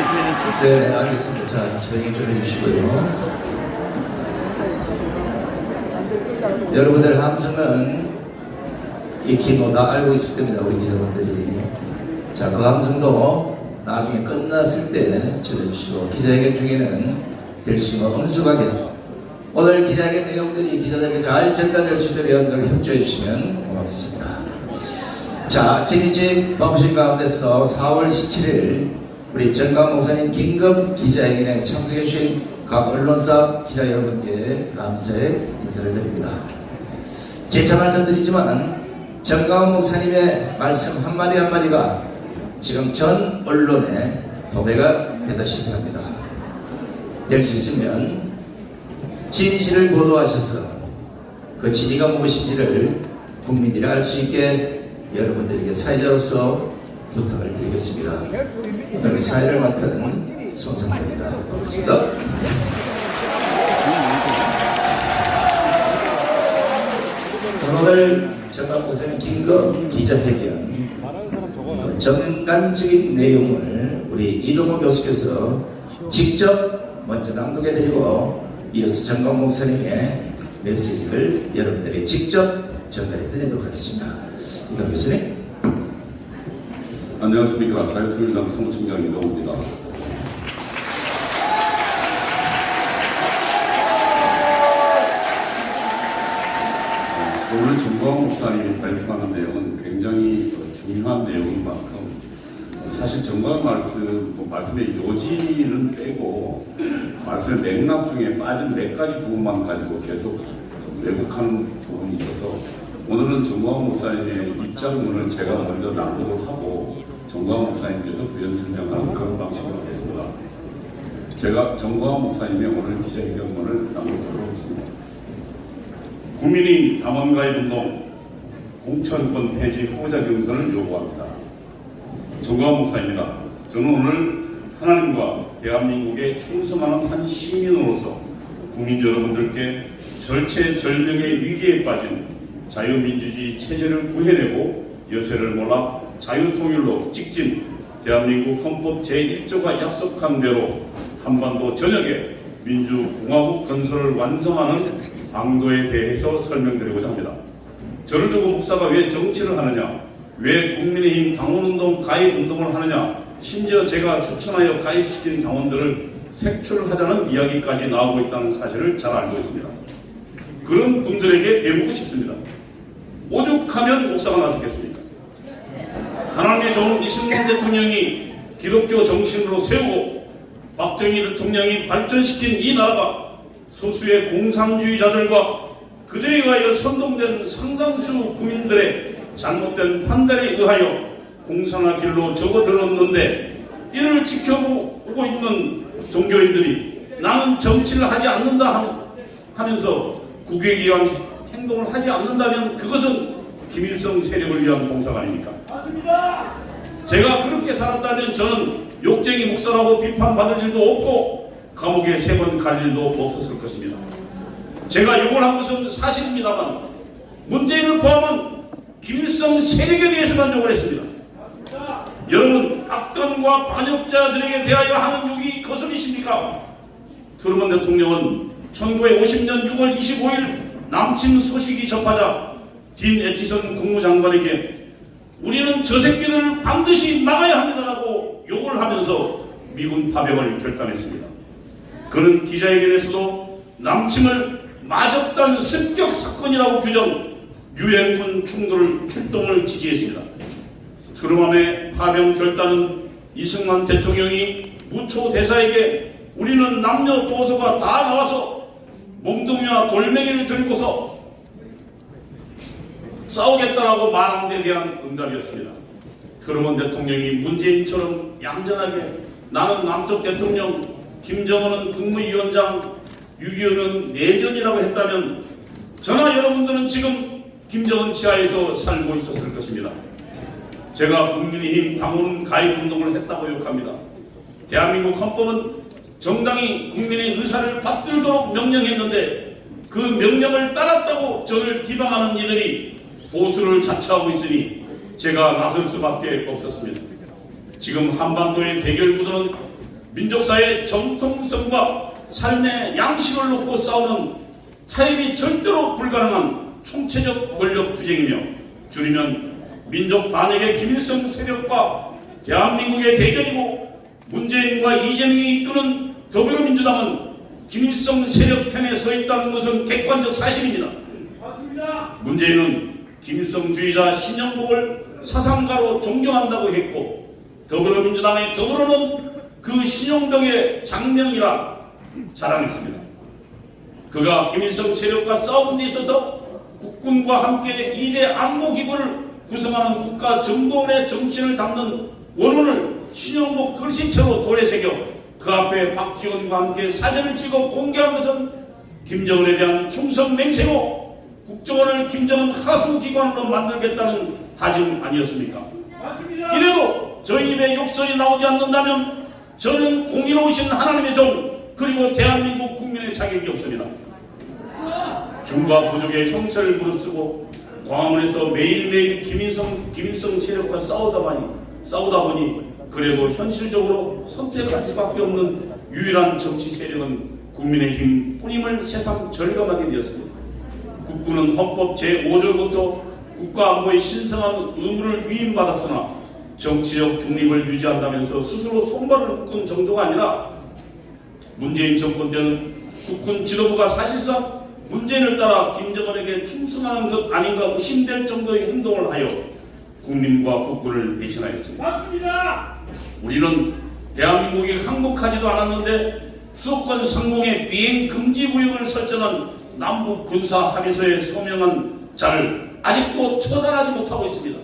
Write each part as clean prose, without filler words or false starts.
와이프에는 쓸수 네, 알겠습니다. 자, 조용히 좀 해주시고요. 여러분들 함성은 익히 다 알고 있을 겁니다. 우리 기자분들이. 자, 그 함성도 나중에 끝났을 때 전해주시고, 기자회견 중에는 될 수 있는 엄숙하게 오늘 기자회견 내용들이 기자들에게 잘 전달될 수 있도록 여러분들 협조해 주시면 고맙겠습니다. 자, 진일직 바쁘신 가운데서 4월 17일 우리 정강 목사님 긴급 기자회견에 참석해 주신 각 언론사 기자 여러분께 감사의 인사를 드립니다. 재차 말씀드리지만 정강 목사님의 말씀 한마디 한마디가 지금 전 언론에 도배가 되다시피 합니다. 될 수 있으면 진실을 보도하셔서 그 진위가 무엇인지를 국민들이 알 수 있게 여러분들에게 사회자로서 부탁을 드리겠습니다. 오늘 사회를 맡은 손성대입니다. 반갑습니다. 오늘 정강 목사님 긴급 기자회견 전간적인 내용을 우리 이동호 교수께서 직접 먼저 낭독해드리고 이어서 정강 목사님의 메시지를 여러분들에게 직접 전달해드리도록 하겠습니다. 이동호 교수님. 안녕하십니까. 자유통일당 사무총장 이동호입니다. 오늘 정광 목사님이 발표하는 내용은 굉장히 중요한 내용인 만큼 사실 정광 말씀의 요지는 빼고 말씀의 맥락 중에 빠진 몇 가지 부분만 가지고 계속 좀 왜곡하는 부분이 있어서 오늘은 정광 목사님의 입장문을 제가 먼저 낭독을 하고 정광 목사님께서 부연 설명하는 그런 방식으로 하겠습니다. 제가 정광 목사님의 오늘 기자회견문을 낭독하도록 하겠습니다. 국민의 당원가입운동 공천권 폐지 후보자 경선을 요구합니다. 정광 목사입니다. 저는 오늘 하나님과 대한민국에 충성하는 한 시민으로서 국민 여러분들께 절체절명의 위기에 빠진 자유민주주의 체제를 구해내고 여세를 몰아 자유통일로 직진 대한민국 헌법 제1조가 약속한 대로 한반도 전역에 민주공화국 건설을 완성하는 방도에 대해서 설명드리고자 합니다. 저를 두고 목사가 왜 정치를 하느냐, 왜 국민의힘 당원운동 가입운동을 하느냐, 심지어 제가 추천하여 가입시킨 당원들을 색출하자는 이야기까지 나오고 있다는 사실을 잘 알고 있습니다. 그런 분들에게 대묻고 싶습니다. 오죽하면 목사가 나섰겠습니까? 하나님의 종 이승만 대통령이 기독교 정신으로 세우고 박정희 대통령이 발전시킨 이 나라가 소수의 공산주의자들과 그들에 의하여 선동된 상당수 국민들의 잘못된 판단에 의하여 공산화 길로 접어들었는데 이를 지켜보고 있는 종교인들이 나는 정치를 하지 않는다 하면서 국익에 의한 행동을 하지 않는다면 그것은 김일성 세력을 위한 봉사가 아닙니까? 맞습니다. 제가 그렇게 살았다면 저는 욕쟁이 목사라고 비판받을 일도 없고 감옥에 3번 갈 일도 없었을 것입니다. 제가 욕을 한 것은 사실입니다만 문재인을 포함한 김일성 세력에 대해서만 욕을 했습니다. 여러분, 악당과 반역자들에게 대하여 하는 욕이 거슬리십니까? 트루먼 대통령은 1950년 6월 25일 남침 소식이 접하자 딘 애치선 국무장관에게 우리는 저 새끼를 반드시 막아야 합니다라고 욕을 하면서 미군 파병을 결단했습니다. 그는 기자회견에서도 남침을 마적단 습격 사건이라고 규정, 유엔군 출동을 지지했습니다. 트루먼의 파병 결단은 이승만 대통령이 무초 대사에게 우리는 남녀 보수가 다 나와서 몽둥이와 돌멩이를 들고서 싸우겠다라고 말한 데 대한 응답이었습니다. 트루먼 대통령이 문재인처럼 얌전하게 나는 남쪽 대통령, 김정은은 국무위원장, 6.25는 내전이라고 했다면 저나 여러분들은 지금 김정은 지하에서 살고 있었을 것입니다. 제가 국민의힘 당원 가입운동을 했다고 욕합니다. 대한민국 헌법은 정당이 국민의 의사를 받들도록 명령했는데 그 명령을 따랐다고 저를 비방하는 이들이 보수를 자처하고 있으니 제가 나설 수밖에 없었습니다. 지금 한반도의 대결 구도는 민족사의 정통성과 삶의 양식을 놓고 싸우는 타협이 절대로 불가능한 총체적 권력 투쟁이며, 줄이면 민족 반역의 김일성 세력과 대한민국의 대결이고, 문재인과 이재명이 이끄는 더불어민주당은 김일성 세력 편에 서 있다는 것은 객관적 사실입니다. 문재인은 김일성주의자 신영복을 사상가로 존경한다고 했고, 더불어민주당의 더불어는 그 신용병의 장명이라 자랑했습니다. 그가 김일성 세력과 싸우는 데 있어서 국군과 함께 2대 안보기구를 구성하는 국가정보원의 정신을 담는 원문을 신영복 글씨체로 돌에 새겨 그 앞에 박지원과 함께 사진을 찍어 공개한 것은 김정은에 대한 충성 맹세고, 국정원을 김정은 하수기관으로 만들겠다는 다짐 아니었습니까? 맞습니다. 이래도 저희 입에 욕설이 나오지 않는다면 저는 공의로우신 하나님의 종, 그리고 대한민국 국민의 자격이 없습니다. 중과 부족의 형체를 무릅쓰고 광화문에서 매일매일 김일성 세력과 싸우다 보니 그래도 현실적으로 선택할 수밖에 없는 유일한 정치 세력은 국민의힘 뿐임을 새삼 절감하게 되었습니다. 국군은 헌법 제5조부터 국가안보의 신성한 의무를 위임받았으나 정치적 중립을 유지한다면서 스스로 손발을 묶은 정도가 아니라, 문재인 정권 때는 국군 지도부가 사실상 문재인을 따라 김정은에게 충성하는 것 아닌가 의심될 정도의 행동을 하여 국민과 국군을 배신하였습니다. 맞습니다. 우리는 대한민국이 항복하지도 않았는데 수도권 상공에 비행 금지 구역을 설정한 남북 군사 합의서에 서명한 자를 아직도 처단하지 못하고 있습니다.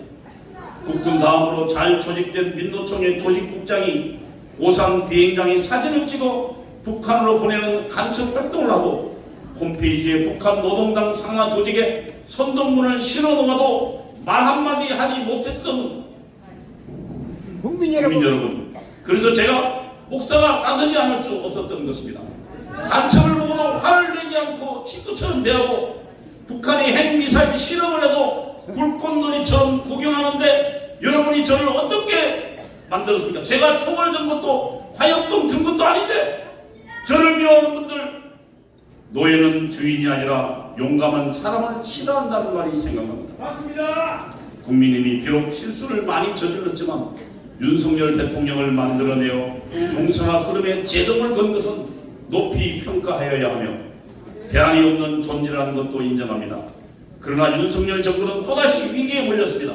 국군 다음으로 잘 조직된 민노총의 조직국장이 오산 비행장의 사진을 찍어 북한으로 보내는 간첩 활동을 하고, 홈페이지에 북한 노동당 상하 조직에 선동문을 실어놓아도 말 한마디 하지 못했던 국민 여러분, 그래서 제가 목사가 나서지 않을 수 없었던 것입니다. 간첩을 보고도 화를 내지 않고 친구처럼 대하고, 북한이 핵미사일 실험을 해도 불꽃놀이처럼 구경하는데 여러분이 저를 어떻게 만들었습니까? 제가 총을 든 것도 화염병 든 것도 아닌데 저를 미워하는 분들, 노예는 주인이 아니라 용감한 사람을 싫어한다는 말이 생각납니다. 맞습니다. 국민님이 비록 실수를 많이 저질렀지만 윤석열 대통령을 만들어내어 용서나 흐름에 제동을 건 것은 높이 평가하여야 하며 대안이 없는 존재라는 것도 인정합니다. 그러나 윤석열 정부는 또다시 위기에 몰렸습니다.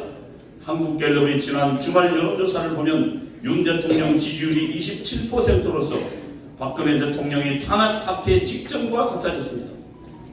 한국갤럽의 지난 주말 여론조사를 보면 윤 대통령 지지율이 27%로서 박근혜 대통령의 탄압 사태 직전과 같아졌습니다.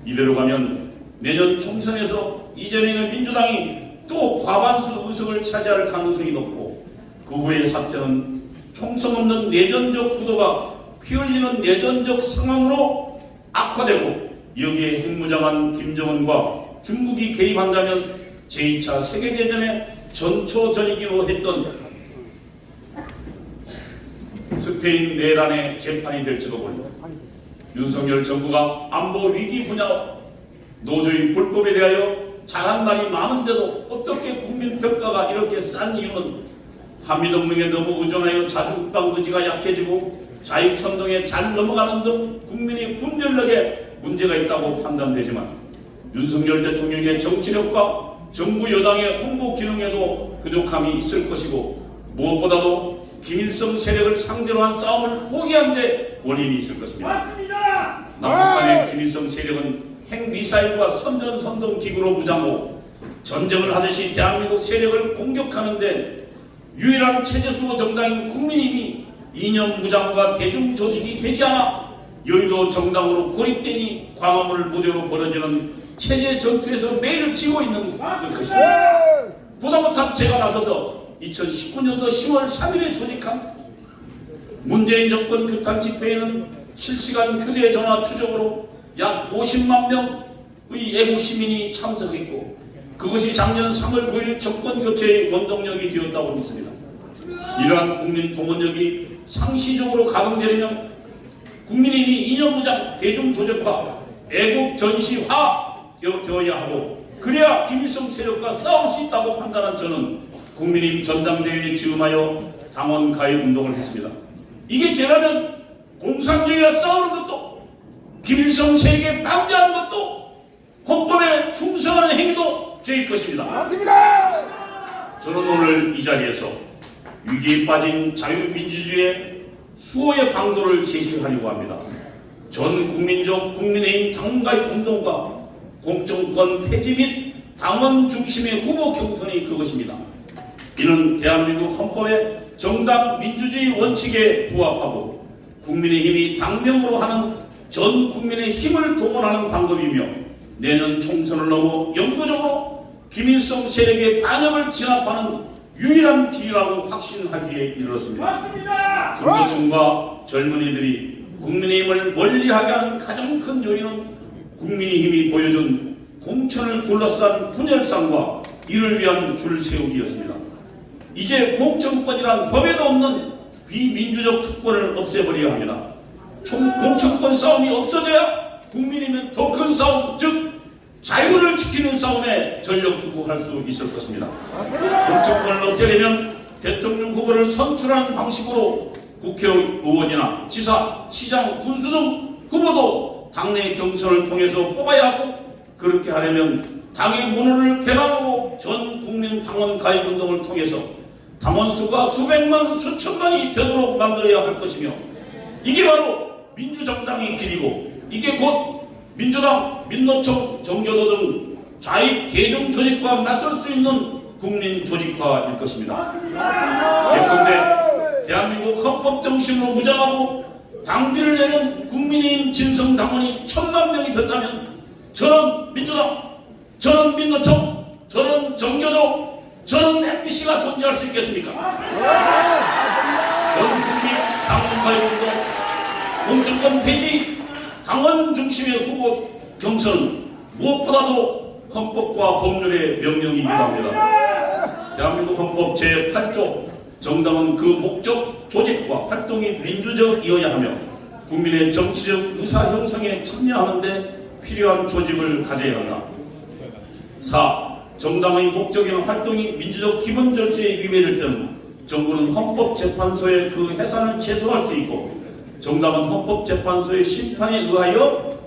이대로 가면 내년 총선에서 이재명의 민주당이 또 과반수 의석을 차지할 가능성이 높고, 그 후의 사태는 총성 없는 내전적 구도가 피 흘리는 내전적 상황으로 악화되고, 여기에 핵무장한 김정은과 중국이 개입한다면 제2차 세계대전의 전초전이기로 했던 스페인 내란의 재판이 될지도 모릅니다. 윤석열 정부가 안보 위기 분야 노조의 불법에 대하여 잘한 말이 많은데도 어떻게 국민평가가 이렇게 싼 이유는 한미동맹에 너무 의존하여 자주국방 의지가 약해지고 자익선동에 잘 넘어가는 등 국민의 분별력에 문제가 있다고 판단되지만, 윤석열 대통령의 정치력과 정부 여당의 홍보 기능에도 부족함이 있을 것이고, 무엇보다도 김일성 세력을 상대로 한 싸움을 포기한 데 원인이 있을 것입니다. 맞습니다. 남북한의 김일성 세력은 핵미사일과 선전선동기구로 무장하고 전쟁을 하듯이 대한민국 세력을 공격하는데 유일한 체제수호 정당인 국민의힘이 이념 무장과 대중 조직이 되지 않아 여의도 정당으로 고립되니 광화문을 무대로 벌어지는 체제 전투에서 매일 지고 있는 것입니다. 보다 못한 제가 나서서 2019년도 10월 3일에 조직한 문재인 정권 규탄 집회에는 실시간 휴대전화 추적으로 약 50만 명의 애국 시민이 참석했고, 그것이 작년 3월 9일 정권 교체의 원동력이 되었다고 믿습니다. 이러한 국민 동원력이 상시적으로 가동되려면 국민의힘이 이념무장, 대중조직화, 애국 전시화 되어야 하고, 그래야 김일성 세력과 싸울 수 있다고 판단한 저는 국민의힘 전당대회에 지음하여 당원 가입 운동을 했습니다. 이게 죄라면 공산주의와 싸우는 것도 김일성 세력에 방대하는 것도 헌법에 충성하는 행위도 죄일 것입니다. 맞습니다. 저는 오늘 이 자리에서 위기에 빠진 자유민주주의의 수호의 방도를 제시하려고 합니다. 전 국민적 국민의힘 당가입 운동과 공정권 폐지 및 당원 중심의 후보 경선이 그것입니다. 이는 대한민국 헌법의 정당 민주주의 원칙에 부합하고 국민의힘이 당명으로 하는 전 국민의 힘을 동원하는 방법이며 내년 총선을 넘어 영구적으로 김일성 세력의 반역을 진압하는 유일한 길이라고 확신하기에 이르렀습니다. 중도층과 젊은이들이 국민의힘을 멀리하게 하는 가장 큰 요인은 국민의힘이 보여준 공천을 둘러싼 분열상과 이를 위한 줄 세우기였습니다. 이제 공천권이란 법에도 없는 비민주적 특권을 없애버려야 합니다. 공천권 싸움이 없어져야 국민의힘은 더 큰 싸움, 즉 자유를 지키는 싸움에 전력 투구할 수 있을 것입니다. 공천권을 없애려면 대통령 후보를 선출하는 방식으로 국회의원이나 지사, 시장, 군수 등 후보도 당내 경선을 통해서 뽑아야 하고, 그렇게 하려면 당의 문호를 개방하고 전 국민 당원 가입 운동을 통해서 당원 수가 수백만, 수천만이 되도록 만들어야 할 것이며, 이게 바로 민주정당의 길이고, 이게 곧 민주당, 민노총, 정교도 등 좌익 계정 조직과 맞설 수 있는 국민 조직화일 것입니다. 예컨대 대한민국 헌법 정신으로 무장하고 당비를 내는 국민의힘 진성 당원이 1000만 명이 된다면 저런 민주당, 저런 민노총, 저런 정교조, 저런 MBC가 존재할 수 있겠습니까? 전 국민 당원 가입운동, 공천권 폐지, 당원 중심의 후보 경선, 무엇보다도 헌법과 법률의 명령이기도 합니다. 대한민국 헌법 제8조 정당은 그 목적, 조직과 활동이 민주적이어야 하며 국민의 정치적 의사 형성에 참여하는 데 필요한 조직을 가져야 한다. 4. 정당의 목적이나 활동이 민주적 기본 절차에 위배될 때는 정부는 헌법재판소의 그 해산을 제소할 수 있고 정당은 헌법재판소의 심판에 의하여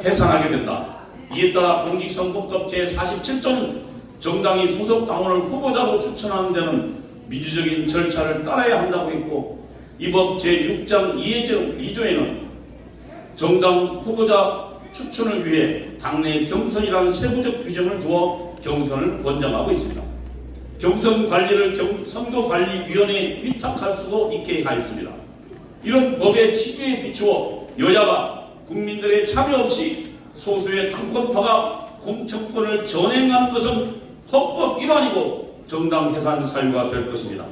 해산하게 된다. 이에 따라 공직선거법 제47조는 정당이 소속 당원을 후보자로 추천하는 데는 민주적인 절차를 따라야 한다고 했고, 이 법 제6장 2조에는 정당 후보자 추천을 위해 당내 경선이라는 세부적 규정을 두어 경선을 권장하고 있습니다. 경선 관리를 선거관리위원회에 위탁할 수도 있게 하였습니다. 이런 법의 취지에 비추어 여야가 국민들의 참여 없이 소수의 당권파가 공천권을 전행하는 것은 헌법 위반이고 정당 해산 사유가 될 것입니다.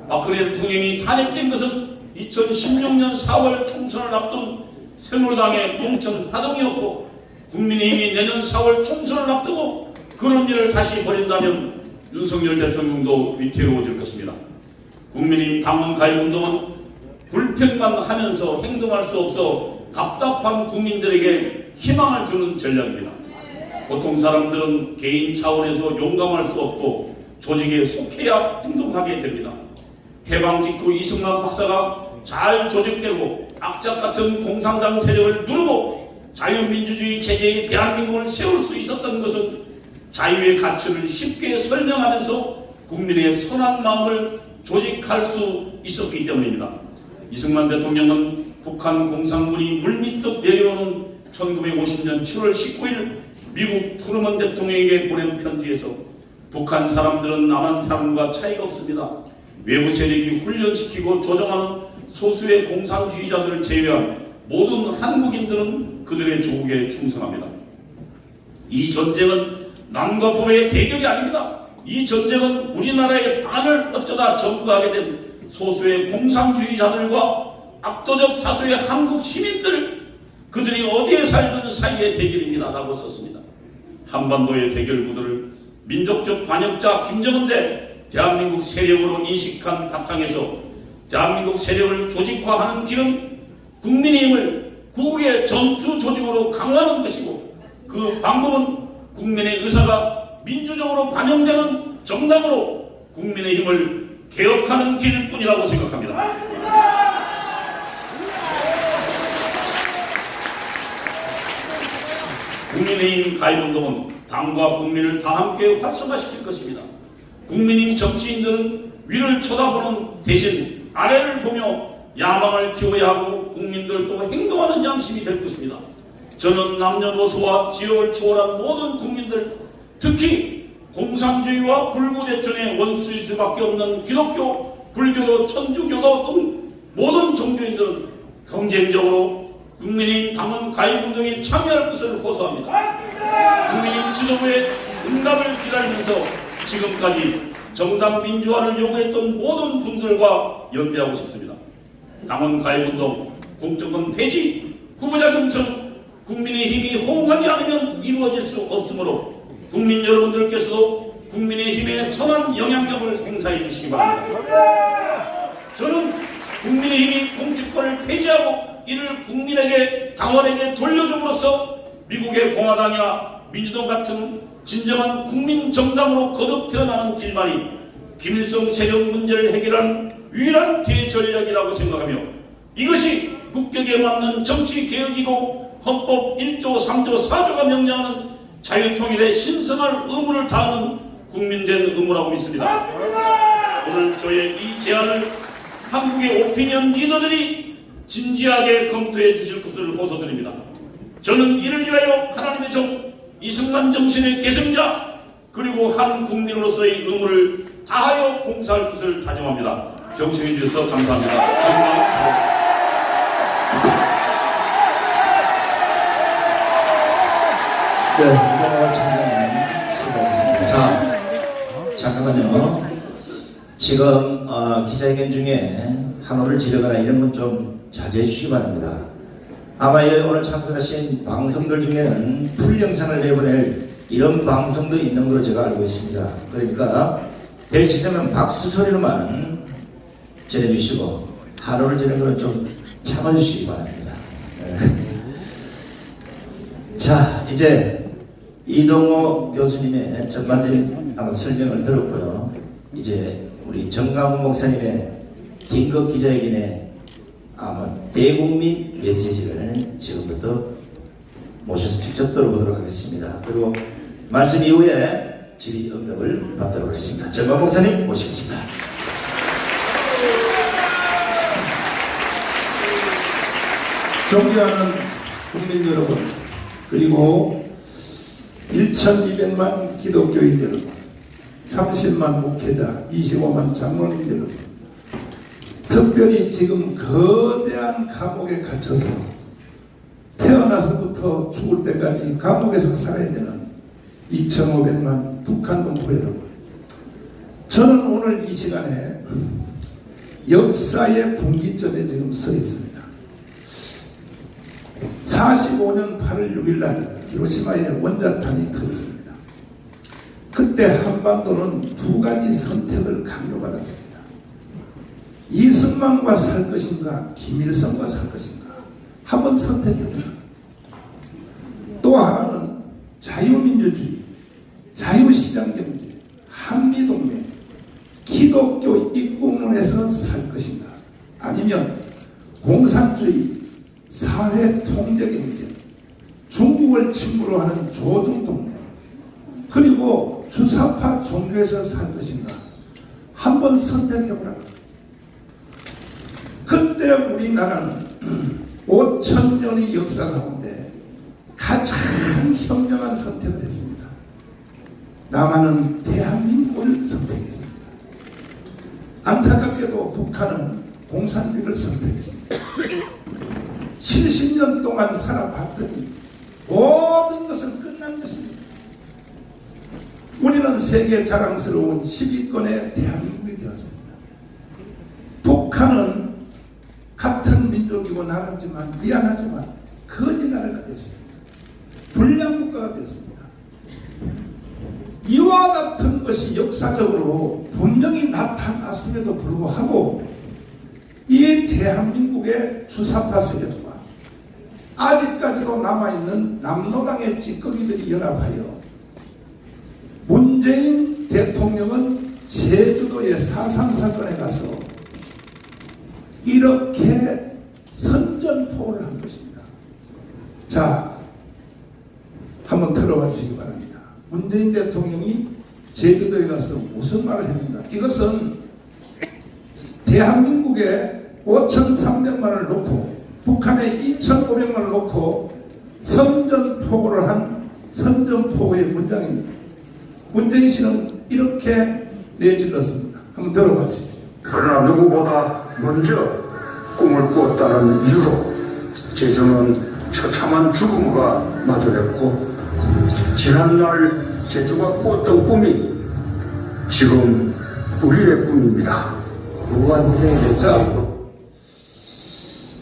박근혜 대통령이 탄핵된 것은 2016년 4월 총선을 앞둔 새누리당의 공천 파동이었고, 국민의힘이 내년 4월 총선을 앞두고 그런 일을 다시 벌인다면 윤석열 대통령도 위태로워질 것입니다. 국민의힘 당원 가입운동은 불평만 하면서 행동할 수 없어 답답한 국민들에게 희망을 주는 전략입니다. 보통 사람들은 개인 차원에서 용감할 수 없고 조직에 속해야 행동하게 됩니다. 해방 직후 이승만 박사가 잘 조직되고 악착 같은 공산당 세력을 누르고 자유민주주의 체제의 대한민국을 세울 수 있었던 것은 자유의 가치를 쉽게 설명하면서 국민의 선한 마음을 조직할 수 있었기 때문입니다. 이승만 대통령은 북한 공산군이 물밀듯 내려오는 1950년 7월 19일 미국 트루먼 대통령에게 보낸 편지에서 북한 사람들은 남한 사람과 차이가 없습니다. 외부 세력이 훈련시키고 조정하는 소수의 공산주의자들을 제외한 모든 한국인들은 그들의 조국에 충성합니다. 이 전쟁은 남과 북의 대결이 아닙니다. 이 전쟁은 우리나라의 반을 어쩌다 점거하게 된 소수의 공산주의자들과 압도적 다수의 한국 시민들, 그들이 어디에 살든 사이의 대결입니다 라고 썼습니다. 한반도의 대결 구도를 민족적 반역자 김정은 대 대한민국 세력으로 인식한 바탕에서 대한민국 세력을 조직화하는 길은 국민의힘을 국의 전투 조직으로 강화하는 것이고, 그 방법은 국민의 의사가 민주적으로 반영되는 정당으로 국민의힘을 개혁하는 길일 뿐이라고 생각합니다. 국민의힘 가입운동은 당과 국민을 다 함께 활성화시킬 것입니다. 국민의힘 정치인들은 위를 쳐다보는 대신 아래를 보며 야망을 키워야 하고 국민들도 행동하는 양심이 될 것입니다. 저는 남녀노소와 지역을 초월한 모든 국민들, 특히 공산주의와 불구대천의 원수일 수밖에 없는 기독교, 불교도, 천주교도 등 모든 종교인들은 경쟁적으로 국민의힘 당원 가입운동에 참여할 것을 호소합니다. 국민의힘 지도부의 응답을 기다리면서 지금까지 정당 민주화를 요구했던 모든 분들과 연대하고 싶습니다. 당원 가입운동, 공천권 폐지, 후보자 경선, 국민의힘이 호응하지 않으면 이루어질 수 없으므로 국민 여러분들께서도 국민의힘에 선한 영향력을 행사해 주시기 바랍니다. 저는 국민의힘이 공천권을 폐지하고 이를 국민에게, 당원에게 돌려줌으로써 미국의 공화당이나 민주당 같은 진정한 국민 정당으로 거듭 태어나는 길만이 김일성 세력 문제를 해결하는 유일한 대전략이라고 생각하며 이것이 국격에 맞는 정치 개혁이고 헌법 1조, 3조, 4조가 명령하는 자유통일의 신성한 의무를 다하는 국민된 의무라고 믿습니다. 오늘 저의 이 제안을 한국의 오피니언 리더들이 진지하게 검토해 주실 것을 호소드립니다. 저는 이를 위하여 하나님의 종 이승만 정신의 계승자 그리고 한 국민으로서의 의무를 다하여 봉사할 것을 다짐합니다. 경청해 주셔서 감사합니다. 정말 네, 이거 청장님 수고하셨습니다. 자, 잠깐만요. 지금 기자회견 중에 한호를 지르거나 이런 건 좀 자제해 주시기 바랍니다. 아마 오늘 참석하신 방송들 중에는 풀 영상을 내보낼 이런 방송도 있는 걸로 제가 알고 있습니다. 그러니까 될 수 있으면 박수 소리로만 전해주시고 한호를 지르는 거는 좀 참아주시기 바랍니다. 자, 이제 이동호 교수님의 전반적인 설명을 들었고요. 이제 우리 정강훈 목사님의 긴급 기자회견에 아마 대국민 메시지를 지금부터 모셔서 직접 들어보도록 하겠습니다. 그리고 말씀 이후에 질의응답을 받도록 하겠습니다. 정강훈 목사님 모시겠습니다. 존경하는 국민 여러분, 그리고 1200만 기독교인 여러분, 30만 목회자, 25만 장로님 여러분, 특별히 지금 거대한 감옥에 갇혀서 태어나서부터 죽을 때까지 감옥에서 살아야 되는 2500만 북한 동포 여러분, 저는 오늘 이 시간에 역사의 분기점에 지금 서 있습니다. 45년 8월 6일 날 히로시마에 원자탄이 터졌습니다. 그때 한반도는 두 가지 선택을 강요받았습니다. 이승만과 살 것인가, 김일성과 살 것인가, 한번 선택해보라. 또 하나는 자유민주주의, 자유시장경제, 한미동맹, 기독교 입국론에서 살 것인가, 아니면 공산주의, 사회통제경제, 중국을 친구로 하는 조중동맹, 그리고 주사파 종교에서 살 것인가, 한번 선택해보라. 그때 우리나라는 5000년의 역사 가운데 가장 현명한 선택을 했습니다. 남한은 대한민국을 선택했습니다. 안타깝게도 북한은 공산주의를 선택했습니다. 70년 동안 살아봤더니 모든 것은 끝난 것입니다. 우리는 세계 자랑스러운 10위권의 대한민국이 되었습니다. 북한은 같은 민족이고 나라지만 미안하지만 거지 나라가 됐습니다. 불량국가가 됐습니다. 이와 같은 것이 역사적으로 분명히 나타났음에도 불구하고 이 대한민국의 주사파 세력과 아직까지도 남아있는 남로당의 찌꺼기들이 연합하여 문재인 대통령은 제주도의 4.3 사건에 가서 이렇게 선전포고를 한 것입니다. 자, 한번 들어봐 주시기 바랍니다. 문재인 대통령이 제주도에 가서 무슨 말을 했는가? 이것은 대한민국에 5,300만 원을 놓고 북한에 2,500만 원을 놓고 선전포고를 한 선전포고의 문장입니다. 문재인 씨는 이렇게 내질렀습니다. 한번 들어봐 주시죠. 그러나 누구보다 먼저 꿈을 꾸었다는 이유로 제주는 처참한 죽음과 마주했고, 지난날 제주가 꾸었던 꿈이 지금 우리의 꿈입니다. 무한희생이 자,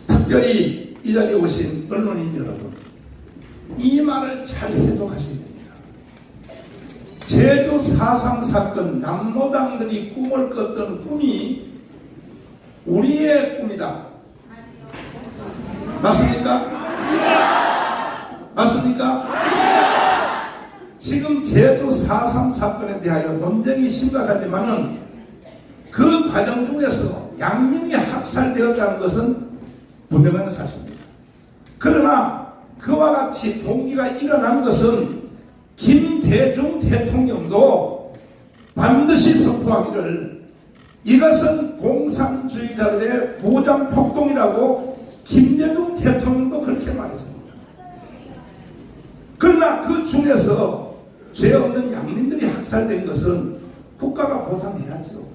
특별히 이 자리에 오신 언론인 여러분, 이 말을 잘 해독하셔야 됩니다. 제주 4.3 사건 남로당들이 꿈을 꿨던 꿈이 우리의 꿈이다. 맞습니까? 맞습니까? 지금 제주 4.3 사건에 대하여 논쟁이 심각하지만은 그 과정 중에서 양민이 학살되었다는 것은 분명한 사실입니다. 그러나 그와 같이 동기가 일어난 것은 김대중 대통령도 반드시 선포하기를 이것은 공산주의자들의 무장폭동이라고 김대중 대통령도 그렇게 말했습니다. 그러나 그 중에서 죄 없는 양민들이 학살된 것은 국가가 보상해야죠.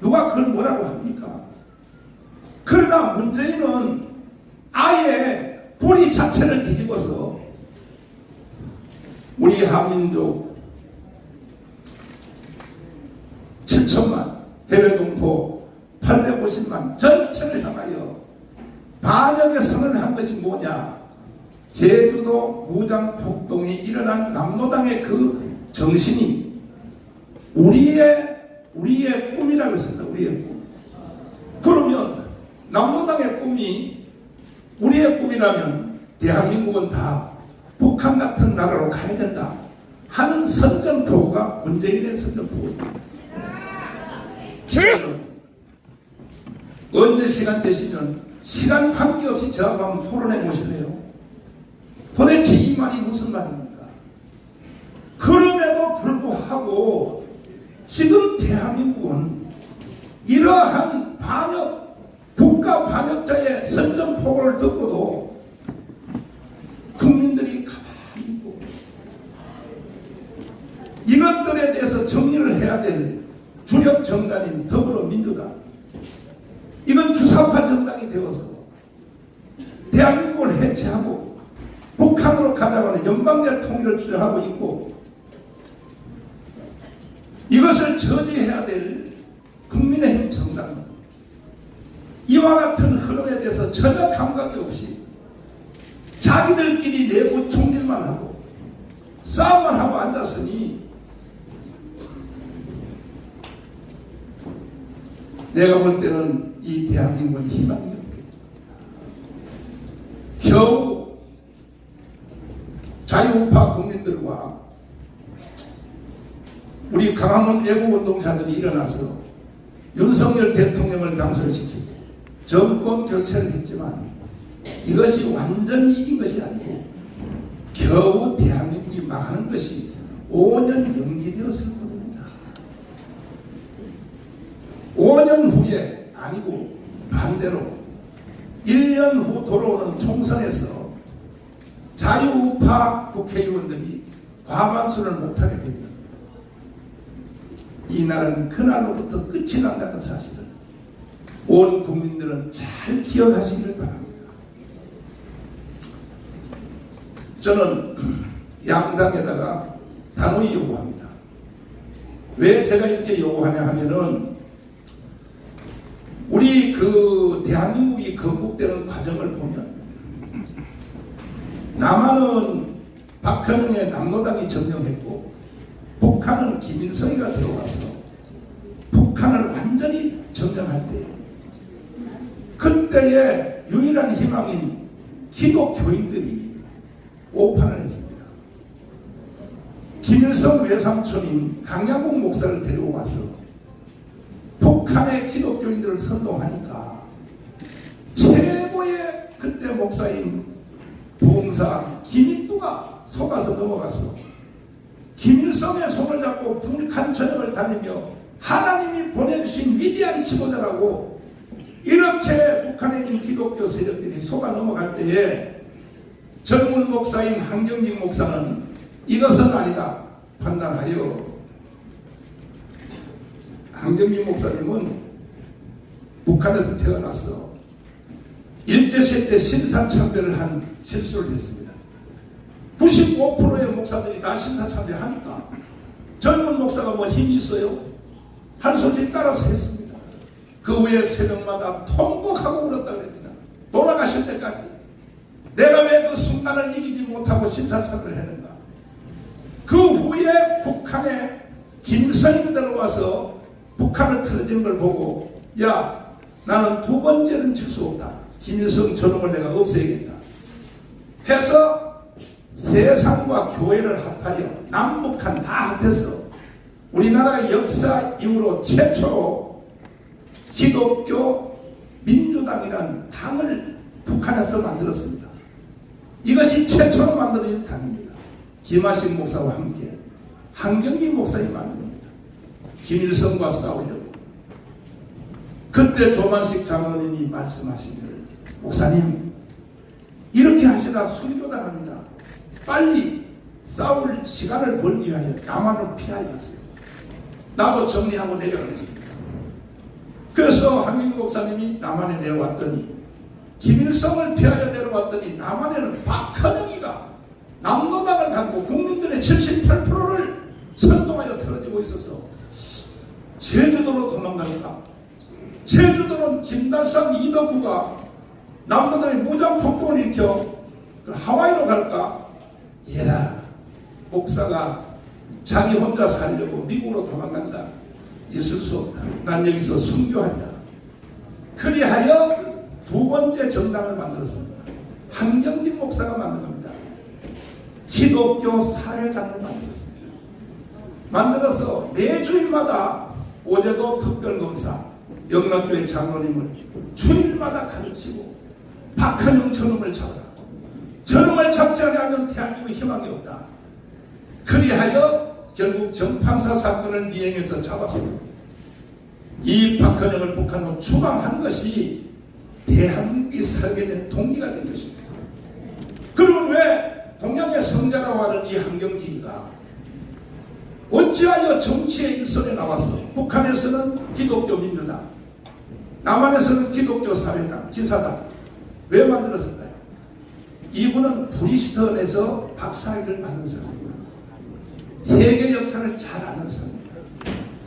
누가 그걸 뭐라고 합니까? 그러나 문재인은 아예 뿌리 자체를 뒤집어서 우리 한민족 7천만 해외 동포 850만 전체를 향하여 반역의 선언을 한 것이 뭐냐? 제주도 무장폭동이 일어난 남로당의 그 정신이 우리의 꿈이라고 했습니다. 우리의 꿈. 그러면 남로당의 꿈이 우리의 꿈이라면 대한민국은 다 북한 같은 나라로 가야 된다 하는 선전포고가 문재인의 선전포고입니다. 언제 시간 되시면 시간 관계없이 저하고 한번 토론해 보실래요? 도대체 이 말이 무슨 말입니까? 그럼에도 불구하고 지금 대한민국은 이러한 반역, 국가 반역자의 선전포고를 듣고도 국민들이 가만히 있고 이것들에 대해서 정리를 해야 될 주력 정당인 더불어민주당, 이건 주사파 정당이 되어서 대한민국을 해체하고 북한으로 가자고 하는 연방제 통일을 주장하고 있고, 이것을 저지해야 될 국민의힘 정당은 이와 같은 흐름에 대해서 전혀 감각이 없이 자기들끼리 내부 총질만 하고 싸움만 하고 앉았으니 내가 볼 때는 이 대한민국은 희망이 없게 됩니다. 겨우 자유우파 국민들과 우리 강화문 애국운동자들이 일어나서 윤석열 대통령을 당선시키고 정권 교체를 했지만 이것이 완전히 이긴 것이 아니고 겨우 대한민국이 망하는 것이 5년 연기되었을 뿐입니다. 5년 후에, 아니고 반대로 1년 후 돌아오는 총선에서 자유우파 국회의원들이 과반수를 못하게 되면 이 나라는 그날로부터 끝이 난다는 사실을 온 국민들은 잘 기억하시기를 바랍니다. 저는 양당에다가 단호히 요구합니다. 왜 제가 이렇게 요구하냐 하면은 우리 그 대한민국이 건국되는 과정을 보면 남한은 박헌영의 남로당이 점령했고 북한은 김일성이가 들어와서 북한을 완전히 점령할 때 그때의 유일한 희망인 기독교인들이 오판을 했습니다. 김일성 외삼촌인 강양국 목사를 데리고 와서 북한의 기독교인들을 선동하니까 최고의 그때 목사인 부흥사 김익두가 속아서 넘어가서 김일성의 손을 잡고 북한 전역을 다니며 하나님이 보내주신 위대한 지도자라고 이렇게 북한에 있는 기독교 세력들이 속아 넘어갈 때에 젊은 목사인 한경직 목사는 이것은 아니다 판단하여 한경직 목사님은 북한에서 태어나서 일제시대 신사참배를 한 실수를 했습니다. 95%의 목사들이 다 신사참배하니까 젊은 목사가 뭐 힘이 있어요? 한 소리 따라서 했습니다. 그 후에 새벽마다 통곡하고 울었다 그럽니다. 돌아가실 때까지 내가 왜 그 순간을 이기지 못하고 신사참배를 했는가. 그 후에 북한에 김일성이 들어와서 북한을 틀어지는 걸 보고 야 나는 두 번째는 질 수 없다. 김일성 저놈을 내가 없애야겠다 해서 세상과 교회를 합하여 남북한 다 합해서 우리나라 역사 이후로 최초로 기독교 민주당이라는 당을 북한에서 만들었습니다. 이것이 최초로 만들어진 당입니다. 김하식 목사와 함께 한경직 목사님 만듭니다. 김일성과 싸우려고. 그때 조만식 장로님이 말씀하시기를 목사님 이렇게 하시다 순교당합니다. 빨리 싸울 시간을 벌기 위하여 남한으로 피하여 갔어요. 나도 정리하고 내려가겠습니다. 그래서 한경직 목사님이 남한에 내려왔더니 김일성을 피하여 내려왔더니 남한에는 박헌영이가 남노당을 갖고 국민들의 78%를 선동하여 틀어지고 있어서 제주도로 도망갈까? 제주도는 김달삼 이덕구가 남노당의 무장폭동을 일으켜 하와이로 갈까? 얘라 목사가 자기 혼자 살려고 미국으로 도망간다. 있을 수 없다. 난 여기서 순교한다. 그리하여 두 번째 정당을 만들었습니다. 한경직 목사가 만든 겁니다. 기독교 사회당을 만들었습니다. 만들어서 매주일마다 오제도 특별검사 영락교회 장로님을 주일마다 가르치고 박헌영 저놈을 잡아라. 저놈을 잡지 않으면 대한민국 희망이 없다. 그리하여 결국 정판사 사건을 이행해서 잡았습니다. 이 박헌영을 북한으로 추방한 것이 대한민국이 살게 된 동기가 된 것입니다. 그러면 왜 동양의 성자라고 하는 이 한경직이가 어찌하여 정치의 일선에 나왔어? 북한에서는 기독교 민주당, 남한에서는 기독교 사회당, 기사당. 왜 만들었을까요? 이분은 브리스턴에서 박사학위를 받은 사람입니다. 세계 역사를 잘 아는 사람입니다.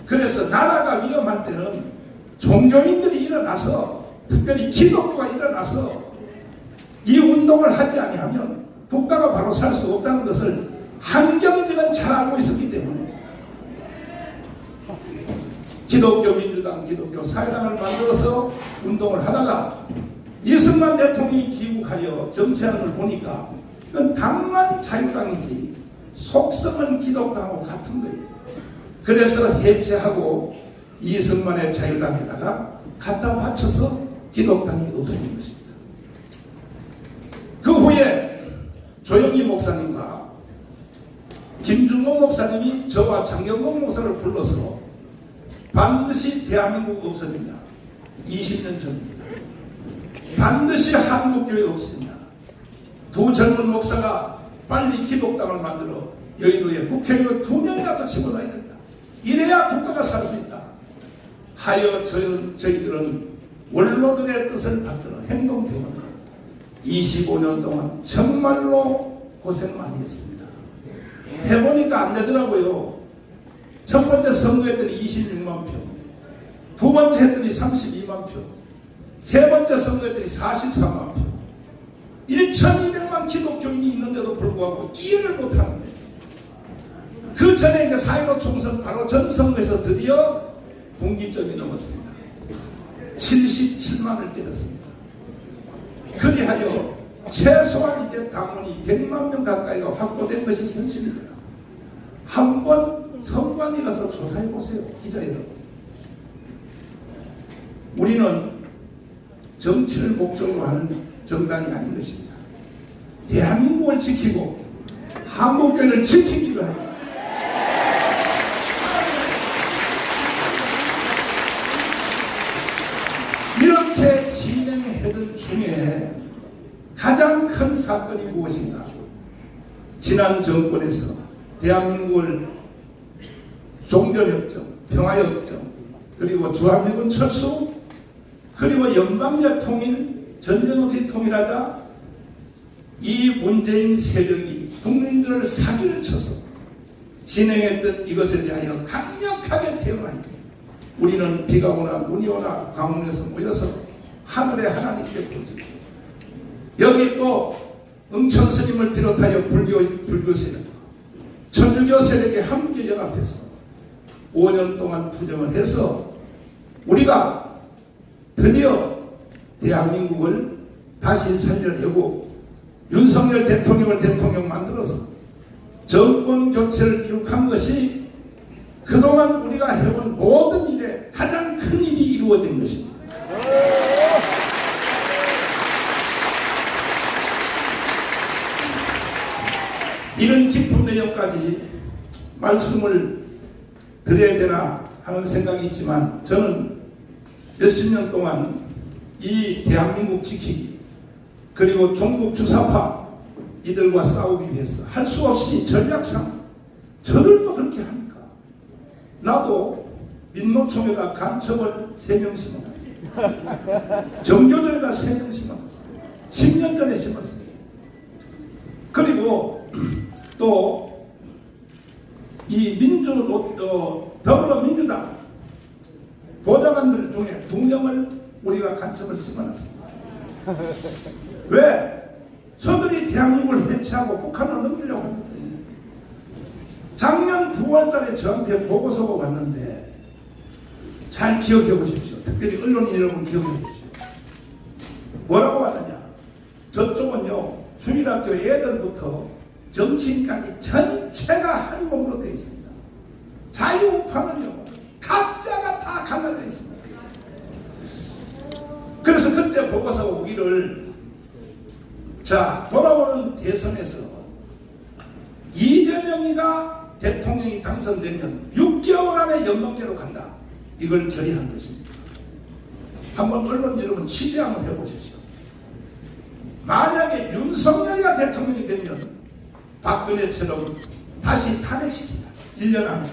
그래서 나라가 위험할 때는 종교인들이 일어나서 특별히 기독교가 일어나서 이 운동을 하지 아니하면 국가가 바로 살 수 없다는 것을 한경직은 잘 알고 있었기 때문에 기독교 민주당, 기독교 사회당을 만들어서 운동을 하다가 이승만 대통령이 귀국하여 정치하는 걸 보니까 그건 당만 자유당이지 속성은 기독당하고 같은 거예요. 그래서 해체하고 이승만의 자유당에다가 갖다 바쳐서 기독당이 없어진 것입니다. 그 후에 조영기 목사님과 김중국 목사님이 저와 장경동 목사를 불러서 반드시 대한민국 없어진다. 20년 전입니다. 반드시 한국교회 없어진다. 두 젊은 목사가 빨리 기독당을 만들어 여의도에 국회의원 2명이라도 집어넣어야 된다. 이래야 국가가 살 수 있다. 하여 저희들은 원로들의 뜻을 받들어 행동대원으로 25년 동안 정말로 고생 많이 했습니다. 해보니까 안 되더라고요. 첫 번째 선거했더니 26만 표, 두 번째 했더니 32만 표, 세 번째 선거했더니 44만 표. 1200만 기독교인이 있는데도 불구하고 이해를 못하는 거예요. 그 전에 이제 4.15 총선 바로 전 선거에서 드디어 분기점이 넘었습니다. 77만을 때렸습니다. 그리하여 최소한 이제 당원이 100만 명 가까이가 확보된 것이 현실입니다. 한번 선관위 가서 조사해 보세요, 기자 여러분. 우리는 정치를 목적으로 하는 정당이 아닌 것입니다. 대한민국을 지키고 한국교회를 지키기로 하자. 이렇게 진행해둔 중에 가장 큰 사건이 무엇인가? 지난 정권에서 대한민국을 종전협정, 평화협정, 그리고 주한미군 철수, 그리고 연방제 통일, 전쟁없이 통일하자, 이 문재인 세력이 국민들을 사기를 쳐서 진행했던 이것에 대하여 강력하게 대응하여 우리는 비가 오나 눈이 오나 광운에서 모여서 하늘의 하나님께 부르짖고, 여기 또 응천 스님을 비롯하여 불교 세력, 천주교 세력이 함께 연합해서 5년 동안 투쟁을 해서 우리가 드디어 대한민국을 다시 살려내고 윤석열 대통령을 대통령 만들어서 정권 교체를 이룩한 것이 그동안 우리가 해온 모든 일에 가장 큰 일이 이루어진 것입니다. 이런 깊은 내용까지 말씀을 드려야 되나 하는 생각이 있지만, 저는 몇십 년 동안 이 대한민국 지키기, 그리고 종북 주사파 이들과 싸우기 위해서 할 수 없이 전략상 저들도 그렇게 하니까 나도 민노총에다 간첩을 3명 심어놨어요. 정교조에다 3명 심어놨어요. 10년 전에 심었어요. 그리고 또 이 더불어민주당 보좌관들 중에 2명을 우리가 간첩을 심어놨습니다. 왜? 저들이 대한민국을 해체하고 북한을 넘기려고 하거든요. 작년 9월 달에 저한테 보고서가 왔는데 잘 기억해 보십시오. 특별히 언론인 여러분 기억해 보십시오. 뭐라고 왔느냐? 저쪽은요, 중일학교 애들부터 정치인까지 전체가 한 몸으로 되어 있습니다. 자유우파는요, 각자가 다 갈라져 있습니다. 그래서 그때 보고서가 오기를, 자, 돌아오는 대선에서 이재명이가 대통령이 당선되면 6개월 안에 연방제로 간다, 이걸 결의한 것입니다. 한번 언론 여러분 취재 한번 해보십시오. 만약에 윤석열이가 대통령이 되면 박근혜처럼 다시 탄핵시킨다, 1년 안에.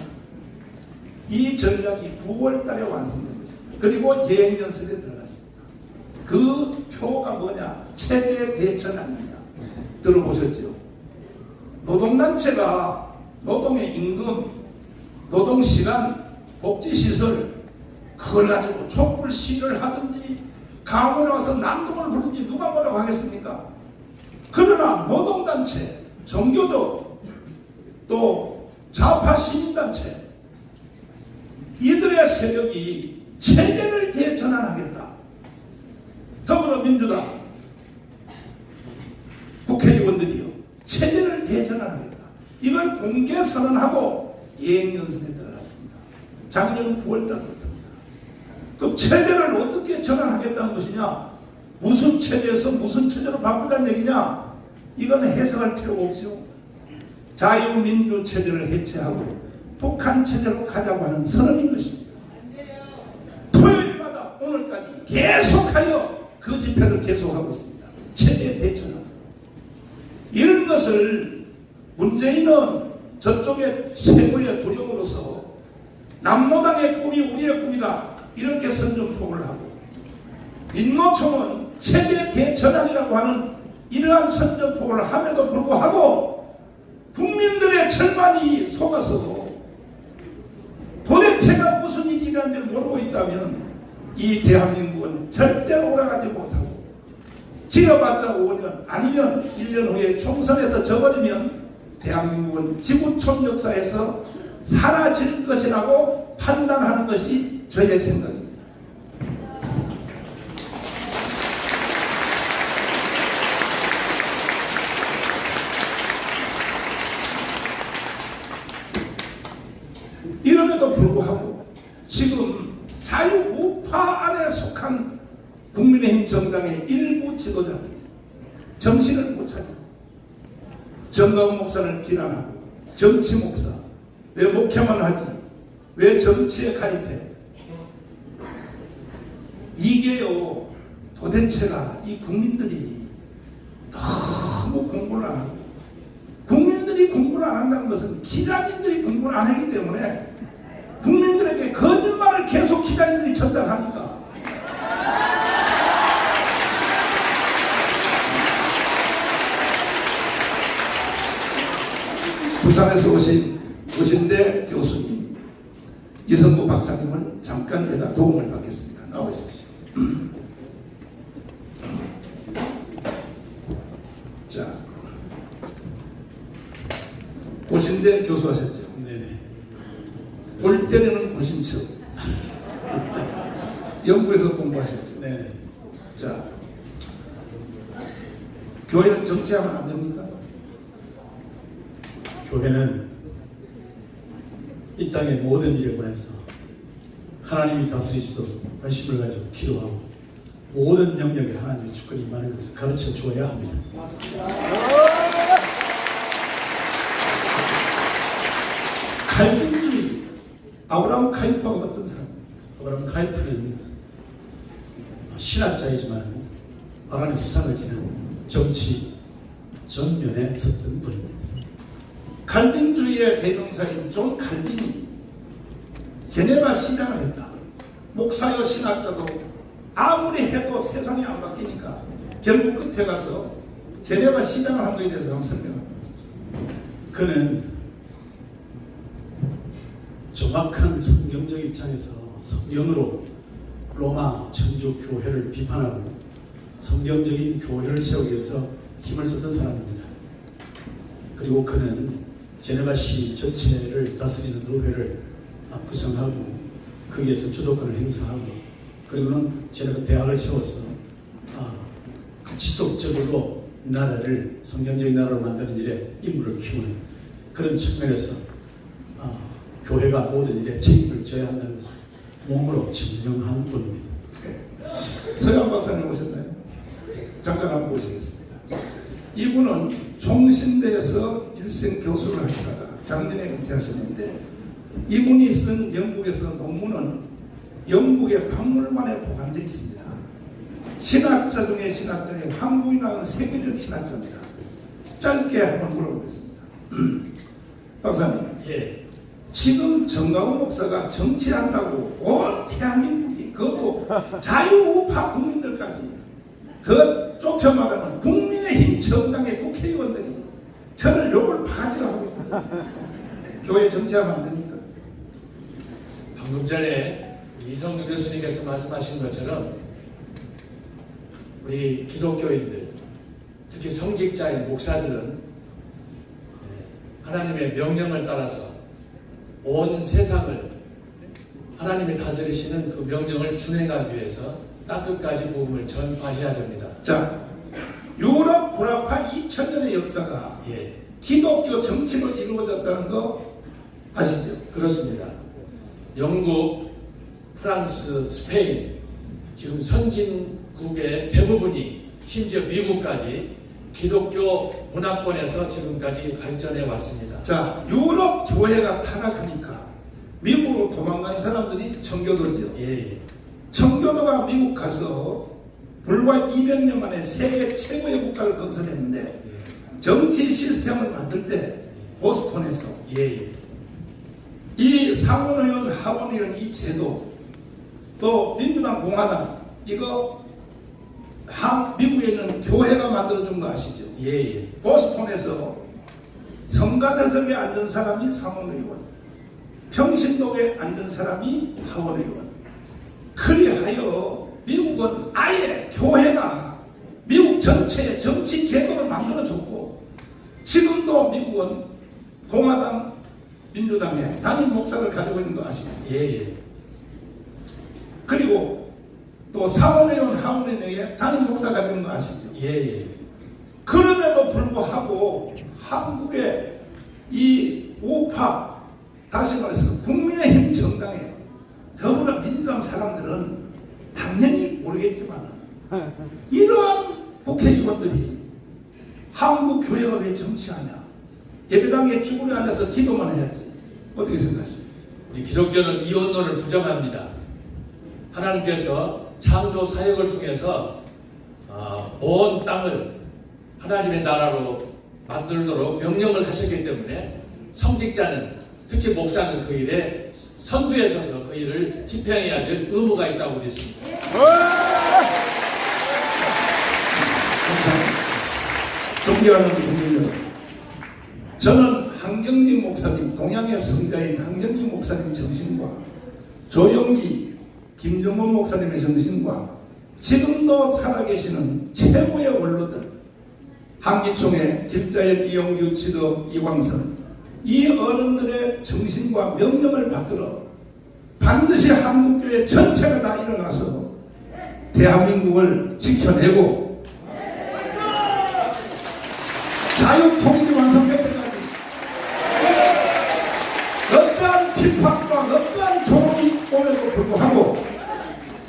이 전략이 9월 달에 완성된 것입니다. 그리고 예행연설에 들어갔습니다. 그 표가 뭐냐? 체제 대전환입니다. 들어보셨죠? 노동단체가 노동의 임금, 노동시간, 복지시설, 그걸 가지고 촛불 시위를 하든지 강원에 와서 난동을 부르든지 누가 뭐라고 하겠습니까? 그러나 노동단체, 종교적, 또 좌파 시민단체, 이들의 세력이 체제를 대전환하겠다. 더불어민주당 국회의원들이요, 체제를 대전환하겠다, 이걸 공개 선언하고 예행연설에 들어갔습니다. 작년 9월 달부터입니다. 그럼 체제를 어떻게 전환하겠다는 것이냐? 무슨 체제에서 무슨 체제로 바꾸자는 얘기냐? 이건 해석할 필요가 없죠. 자유민주 체제를 해체하고 북한 체제로 가자고 하는 선언인 것입니다. 토요일마다 오늘까지 계속하여 그 집회를 계속하고 있습니다. 체제 대전환. 이런 것을 문재인은 저쪽의 세물의 두려움으로서 남노당의 꿈이 우리의 꿈이다, 이렇게 선전포고를 하고, 민노총은 체제 대전환이라고 하는 이러한 선전포고를 함에도 불구하고 국민들의 절반이 속아서 도대체가 무슨 일이 일어나는지를 모르고 있다면 이 대한민국은 절대로 오라가지 못하고, 길어봤자 5년 아니면 1년 후에 총선에서 져버리면 대한민국은 지구촌 역사에서 사라질 것이라고 판단하는 것이 저의 생각입니다. 이럼에도 불구하고 지금 자유우파 안에 속한 국민의힘 정당의 일부 지도자들이 정신을 못 차리고 정가운 목사를 비난하고 정치 목사 왜 목회만 하지 왜 정치에 가입해 이게요 도대체가 이 국민들이 너무 공부를 안 하고 국민들이 공부를 안 한다는 것은 기자님들이 공부를 안 하기 때문에 국민들에게 거짓말을 계속 기자님들이 전달하니까 부산에서 오신 고신대 교수님 이성구 박사님을 잠깐 제가 도움을 받겠습니다. 나오십시오. 자, 고신대 교수 하셨죠? 네네. 올 때는 고신청 영국에서 공부하셨죠? 네네. 자, 교회는 정치하면 안 됩니까? 교회는 이 땅의 모든 일에 관해서 하나님이 다스리시도록 관심을 가지고 기도하고 모든 영역에 하나님의 주권이 임하는 것을 가르쳐 주어야 합니다. 칼빈주의 아브라함 카이퍼가 어떤 사람입니까? 아브라함 카이프는 신학자이지만 바란의 수상을 지닌 정치 전면에 섰던 분입니다. 칼빈주의의 대명사인 존 칼빈이 제네바 신앙을 했다. 목사여 신학자도 아무리 해도 세상이 안 바뀌니까 결국 끝에 가서 제네바 신앙을 한 것에 대해서 한번 설명합니다. 그는 정확한 성경적 입장에서 성경으로 로마 천주 교회를 비판하고 성경적인 교회를 세우기 위해서 힘을 썼던 사람입니다. 그리고 그는 제네바시 전체를 다스리는 의회를 구성하고 거기에서 주도권을 행사하고 그리고는 제네바 대학을 세워서 지속적으로 나라를 성경적인 나라로 만드는 일에 인물을 키우는 그런 측면에서 교회가 모든 일에 책임을 져야 한다는 것을 몸으로 증명한 분입니다. 서양 박사님 오셨나요? 잠깐 한번 보시겠습니다. 이분은 총신대에서 일생 교수를 하시다가 작년에 은퇴하셨는데 이분이 쓴 영국에서 논문은 영국의 박물관에 보관되어 있습니다. 신학자 중에 신학자에 한국이 나온 세계적 신학자입니다. 짧게 한번 물어보겠습니다. 박사님, 예. 지금 정가훈 목사가 정치한다고 온 대한민국이 그것도 자유우파 국민들까지 더 좁혀 말하면 국민의힘 정당의 국회의원들이 저를 욕을 바가지로 하고 있거든요. 교회 정치하면 안 됩니까? 방금 전에 이성규 교수님께서 말씀하신 것처럼 우리 기독교인들, 특히 성직자인 목사들은 하나님의 명령을 따라서 온 세상을 하나님이 다스리시는 그 명령을 준행하기 위해서 땅끝까지 복음을 전파해야 됩니다. 자, 유럽 구라파 2000년의 역사가 예, 기독교 정치로 이루어졌다는 거 아시죠? 그렇습니다. 영국, 프랑스, 스페인, 지금 선진국의 대부분이 심지어 미국까지 기독교 문화권에서 지금까지 발전해 왔습니다. 자, 유럽 교회가 타락하니까 미국으로 도망간 사람들이 청교도죠. 예. 청교도가 미국 가서 불과 200년 만에 세계 최고의 국가를 건설했는데 정치 시스템을 만들 때 보스턴에서 예. 이 상원의원, 하원의원 이 제도 또 민주당, 공화당 이거 미국에 있는 교회가 만들어준 거 아시죠? 예. 보스턴에서 성가대석에 앉은 사람이 상원의원, 평신도에 앉은 사람이 하원의원. 그리하여 미국은 아예 교회가 미국 전체의 정치 제도를 만들어줬고 지금도 미국은 공화당, 민주당의 단임 목사를 가지고 있는 거 아시죠? 예. 그리고 또 상원의원, 하원의원에게 단임 목사 가지고 있는 거 아시죠? 예. 그럼에도 불구하고 한국의 이 우파, 다시 말해서 국민의힘 정당에 더불어민주당 사람들은 당연히 모르겠지만 이러한 국회의원들이 한국 교회가 왜 정치하냐? 예배당에 쭈그려 앉아서 기도만 해야지. 어떻게 생각하십니까? 우리 기독교는 이혼론을 부정합니다. 하나님께서 창조 사역을 통해서 온 땅을 하나님의 나라로 만들도록 명령을 하셨기 때문에 성직자는, 특히 목사는 그 일에 선두에 서서 그 일을 집행해야 될 의무가 있다고 믿습니다. 존경하는 국민 여러분, 저는 한경리 목사님, 동양의 성자인 한경리 목사님 정신과 조영기, 김종원 목사님의 정신과 지금도 살아계시는 최고의 원로들, 한기총의 길자연, 이용규, 지덕, 이광선, 이 어른들의 정신과 명령을 받들어 반드시 한국교회 전체가 다 일어나서 대한민국을 지켜내고 자유통일이 완성될 때까지 어떠한 비판과 어떠한 조롱이 오면도 불구하고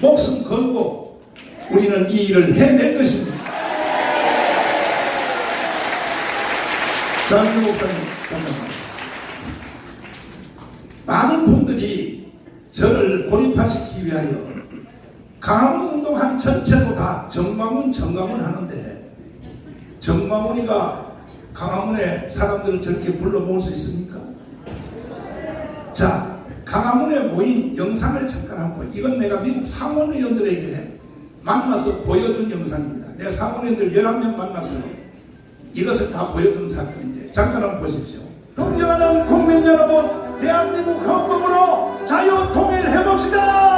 목숨 걸고 우리는 이 일을 해낼 것입니다. 장인 목사님, 잠깐만. 많은 분들이 저를 고립화시키기 위하여 강화문 운동한 전체도 다 정광훈 하는데, 정광훈이가 강화문에 사람들을 저렇게 불러 모을 수 있습니까? 자, 강화문에 모인 영상을 잠깐 한번, 이건 내가 미국 상원의원들에게 만나서 보여준 영상입니다. 내가 상원의원들 11명 만나서 이것을 다 보여준 사건인데, 잠깐 한번 보십시오. 존경하는 국민 여러분, 대한민국 헌법으로 자유 통일해봅시다.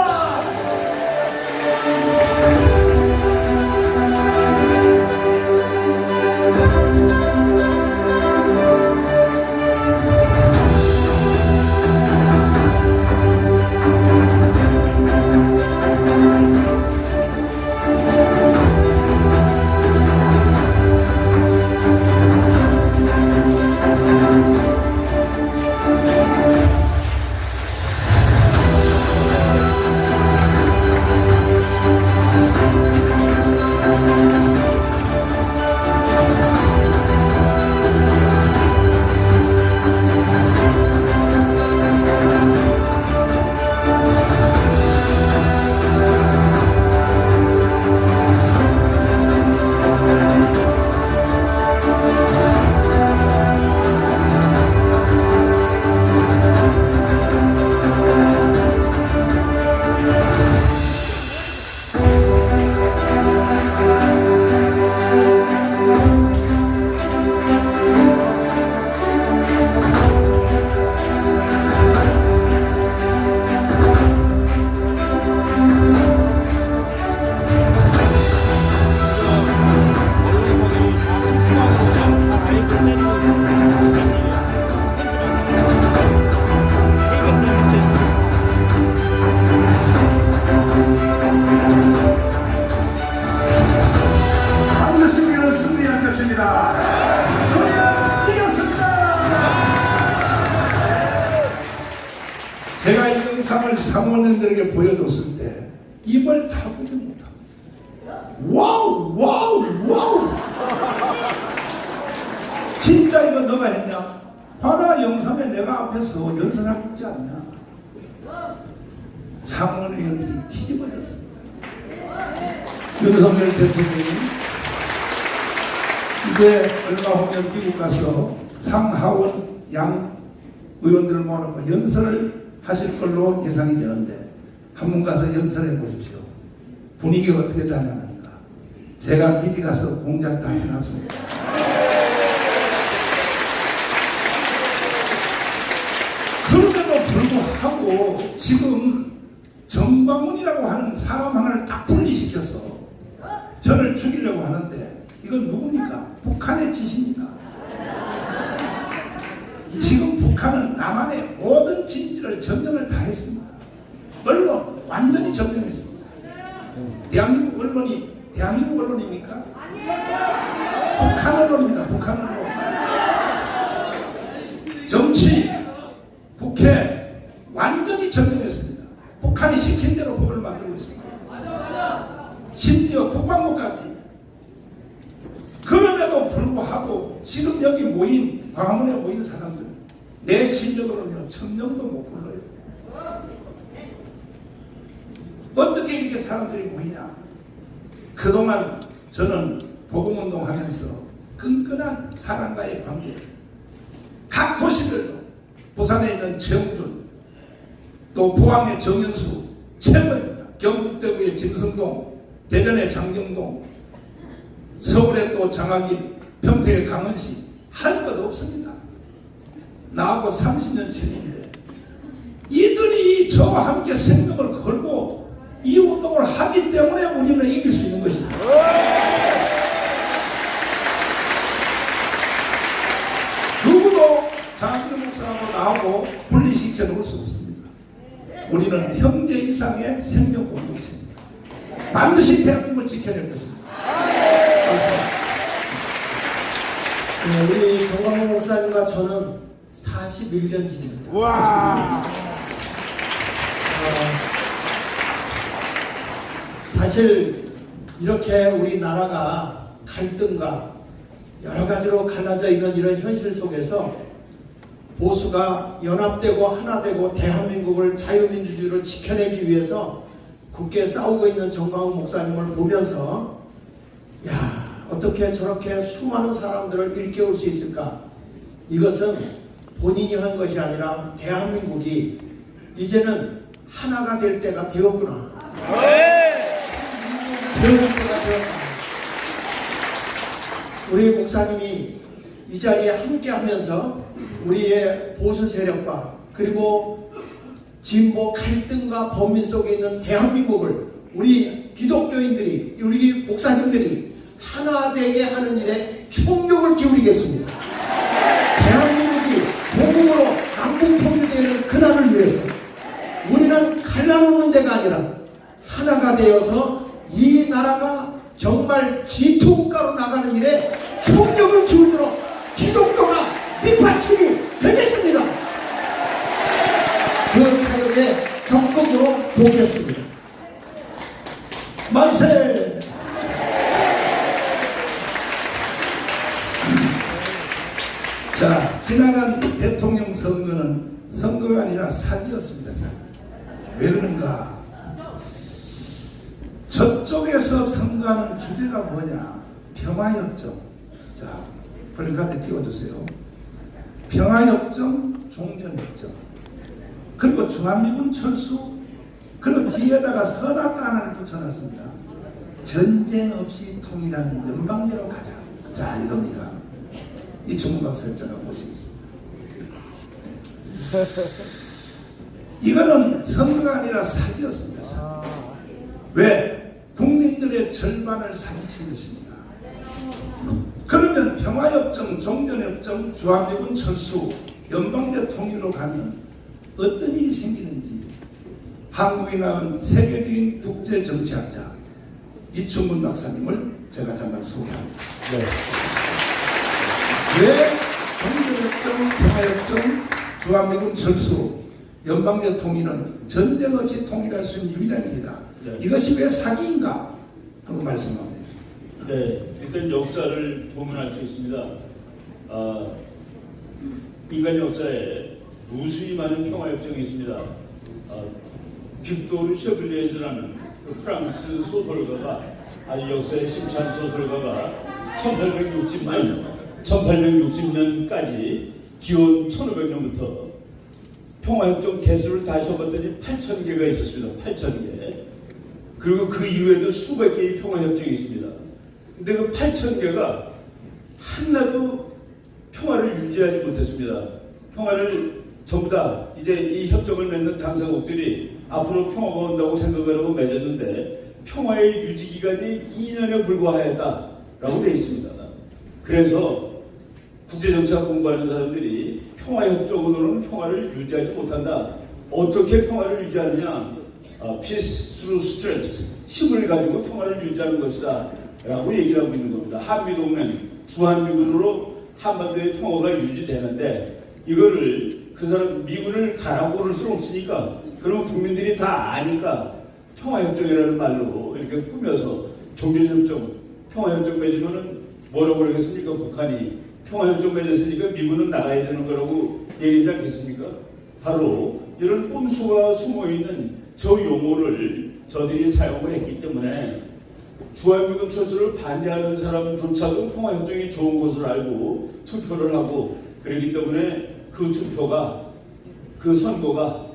제가 이 영상을 상원의원들에게 보여줬을 때 입을 닫지 못합니다. 와우. 진짜 이거 너가 했냐? 봐라, 영상에 내가 앞에서 연설하고 있지 않냐? 상원의원들이 뒤집어졌습니다. 윤석열 대통령이 이제 얼마 후면 미국 가서 상하원 양 의원들을 모아놓고 연설을 하실 걸로 예상이 되는데, 한번 가서 연설해 보십시오. 분위기가 어떻게 달라는가. 제가 미리 가서 공작 다 해놨습니다. 그런데도 불구하고 지금 정광훈이라고 하는 사람 하나를 딱 분리시켜서 저를 죽이려고 하는데, 이건 누굽니까? 북한의 짓입니다. 지금 북한은 남한의 모든 진지를 점령을 다 했습니다. 언론 완전히 점령했습니다. 대한민국 언론이 대한민국 언론입니까? 북한 언론입니다. 북한 언론. 정치, 국회 완전히 점령했습니다. 북한이 시킨 대로 법을 만들고 있습니다. 심지어 국방부까지. 그럼에도 불구하고 지금 여기 모인 광화문에 모인 사람들 내 실력으로는 천명도 못 불러요. 어떻게 이렇게 사람들이 모이냐? 그동안 저는 복음운동하면서 끈끈한 사람과의 관계, 각 도시별로 부산에 있는 최웅준, 또 포항의 정현수 최고입니다. 경북대구의 김성동, 대전의 장경동, 서울의 또 장학인, 평택의 강은씨 할 것 없습니다. 나하고 30년 차인데 이들이 저와 함께 생명을 걸고 이 운동을 하기 때문에 우리는 이길 수 있는 것입니다. 누구도 장학인 목사하고 나하고 분리시켜 놓을 수 없습니다. 우리는 형제 이상의 생명 공동체입니다. 반드시 대한민국을 지켜낼 것입니다. 감사합니다. 네, 우리 정광훈 목사님과 저는 41년 지입니다. 와. 사실 이렇게 우리나라가 갈등과 여러 가지로 갈라져 있는 이런 현실 속에서 보수가 연합되고 하나되고 대한민국을 자유민주주의를 지켜내기 위해서 굳게 싸우고 있는 정광훈 목사님을 보면서 야, 어떻게 저렇게 수많은 사람들을 일깨울 수 있을까? 이것은 본인이 한 것이 아니라 대한민국이 이제는 하나가 될 때가 되었구나. 배울 때가 되었구나. 우리 목사님이 이 자리에 함께 하면서 우리의 보수 세력과 그리고 진보 갈등과 범민 속에 있는 대한민국을 우리 기독교인들이, 우리 목사님들이 하나 되게 하는 일에 총력을 기울이겠습니다. 대한민국이 복음으로 남북 통일되는 그날을 위해서 우리는 갈라놓는 데가 아니라 하나가 되어서 이 나라가 정말 지통가로 나가는 일에 총력을 기울이도록 기독교가 밑받침이 되겠습니다. 그 사역에 적극으로 돕겠습니다. 만세! 자, 지나간 대통령 선거는 선거가 아니라 사기였습니다. 사기. 왜 그런가? 저쪽에서 선거하는 주제가 뭐냐? 평화협정. 자, 플래카드 띄워주세요. 평화협정, 종전협정. 그리고 중한미군 철수. 그리고 뒤에다가 선악안을 붙여놨습니다. 전쟁 없이 통일하는 연방제로 가자. 자, 이겁니다. 이 중국학설자가 보시겠습니다. 이거는 선거가 아니라 사기였습니다. 사기. 왜? 국민들의 절반을 사기친 것입니다. 그러면 평화협정, 종전협정, 주한미군 철수, 연방제 통일로 가면 어떤 일이 생기는지 한국이 낳은 세계적인 국제정치학자 이충근 박사님을 제가 잠깐 소개합니다. 네. 왜 종전협정, 평화협정, 주한미군 철수, 연방제 통일은 전쟁 없이 통일할 수 있는 유일한 길이다. 네. 이것이 왜 사기인가? 한번 말씀 한번 해주세요. 네, 일단 역사를 보면 알 수 있습니다. 인간 역사에 무수히 많은 평화협정이 있습니다. 빅토르 셔블리에즈라는 그 프랑스 소설가가 아주 역사의 심찬 소설가가 1860년까지 기원 1500년부터 평화협정 개수를 다 적었더니 8,000개가 있었습니다. 8,000개. 그리고 그 이후에도 수백 개의 평화협정이 있습니다. 근데 그 8,000개가 하나도 평화를 유지하지 못했습니다. 평화를 전부 다 이제 이 협정을 맺는 당사국들이 앞으로 평화가 온다고 생각을 하고 맺었는데 평화의 유지 기간이 2년에 불과하였다라고 되어 있습니다. 그래서 국제정치학 공부하는 사람들이 평화협정으로는 평화를 유지하지 못한다. 어떻게 평화를 유지하느냐? Peace through strength. 힘을 가지고 평화를 유지하는 것이다. 라고 얘기를 하고 있는 겁니다. 한미동맹, 주한미군으로 한반도의 평화가 유지되는데 이거를 그 사람 미군을 가라고 그럴 수는 없으니까 그러면 국민들이 다 아니까 평화협정이라는 말로 이렇게 꾸며서 종전협정, 평화협정 맺으면은 뭐라고 그러겠습니까? 북한이 평화협정 맺었으니까 미군은 나가야 되는 거라고 얘기하지 않겠습니까? 바로 이런 꼼수가 숨어있는 저 용어를 저들이 사용을 했기 때문에 주한미군 철수를 반대하는 사람조차도 평화협정이 좋은 것을 알고 투표를 하고 그렇기 때문에 그 투표가 그 선거가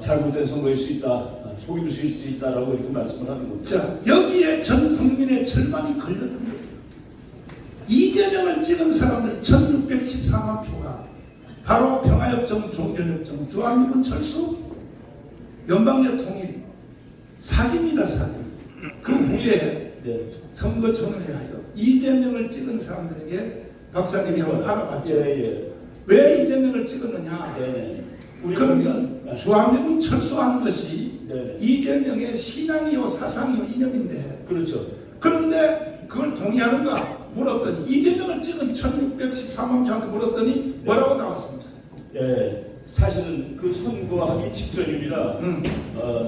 잘못된 선거일 수 있다, 속임수일 수 있다라고 이렇게 말씀을 하는 거죠. 자, 여기에 전 국민의 절반이 걸려든 거예요. 이재명을 찍은 사람들 1614만 표가 바로 평화협정, 종전협정, 주한미군 철수, 연방제 통일, 사기입니다, 사기. 그 후에 선거총회에 하여 이재명을 찍은 사람들에게 박사님이 한번 알아봤죠. 왜 이재명을 찍었느냐? 그러면 주한미군 철수하는 것이 이재명의 신앙이요 사상이요 이념인데 그렇죠. 그런데 그걸 동의하는가 물었더니 이재명을 찍은 1614만 표한테 물었더니 뭐라고 나왔습니까? 사실은 그 선거하기 직전입니다.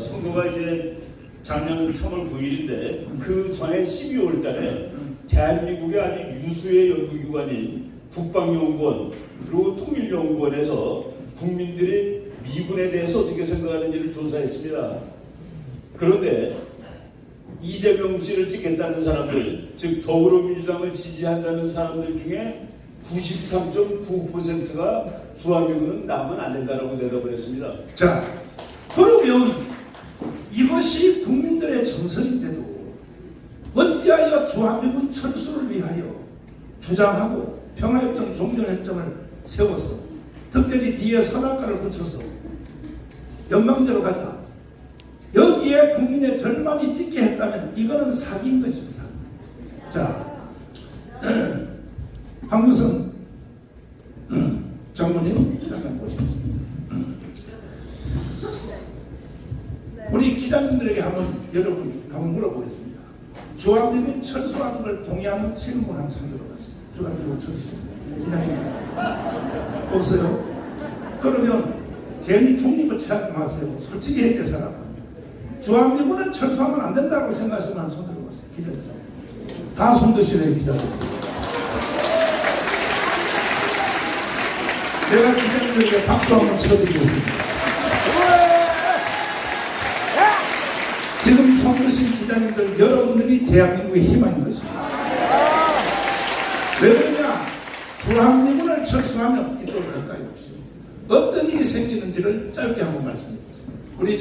선거가 이제 작년 3월 9일인데 그 전에 12월 달에 대한민국의 아주 유수의 연구기관인 국방연구원 그리고 통일연구원에서 국민들이 미군에 대해서 어떻게 생각하는지를 조사했습니다. 그런데 이재명 씨를 찍겠다는 사람들, 즉 더불어민주당을 지지한다는 사람들 중에 93.9%가 주한미군은 나면 안 된다라고 대답을 했습니다. 자, 그러면 이것이 국민들의 정서인데도 어찌하여 주한미군 철수를 위하여 주장하고 평화협정, 종전협정을 세워서 특별히 뒤에 선악과를 붙여서 연방제로 가자. 여기에 국민의 절반이 찍게 했다면 이거는 사기인 것입니다. 사기. 자, 황무선 장모님 잠깐 모시겠습니다. 우리 기자님들에게 여러분 한번 물어보겠습니다. 주한미군 철수하는 걸 동의하는 신문 한번 들어봤어요. 주한미군 철수. 기자님 없어요? 그러면 괜히 중립을 취하지 마세요. 솔직히 해야 될 사람은 주한미군은 철수하면 안 된다고 생각하시면 한 손 들어보세요. 기자들 다 손드시래요. 기자들. 내가 기자님들에게 박수 한번 쳐드리겠습니다. 지금 손드신 기자님들 여러분들이 대한민국의 희망인 것입니다. 왜 그러냐? 주한미군을 철수하면 이쪽으로 가까이 없어요. 어떤 일이 생기는지를 짧게 한번 말씀드리겠습니다. 우리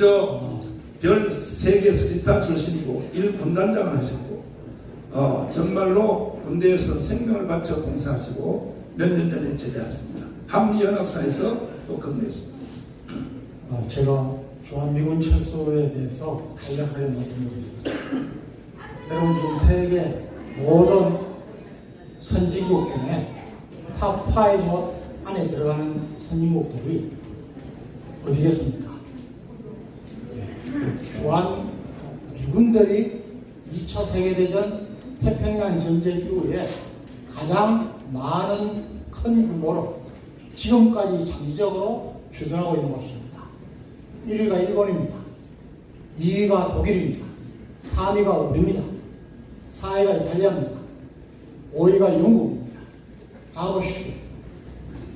별 3개 스리스타 출신이고 1군단장을 하셨고 정말로 군대에서 생명을 바쳐 봉사하시고 몇 년 전에 제대했습니다. 한미연합사에서 또 근무했습니다. 제가 주한미군 철수에 대해서 간략하게 말씀드리겠습니다. 여러분 지금 세계 모든 선진국 중에 탑5 안에 들어가는 선진국들이 어디겠습니까? 주한 미군들이 2차 세계대전 태평양 전쟁 이후에 가장 많은 큰 규모로 지금까지 장기적으로 주둔하고 있는 곳입니다. 1위가 일본입니다. 2위가 독일입니다. 3위가 우리입니다. 4위가 이탈리아입니다. 5위가 영국입니다. 다 보십시오.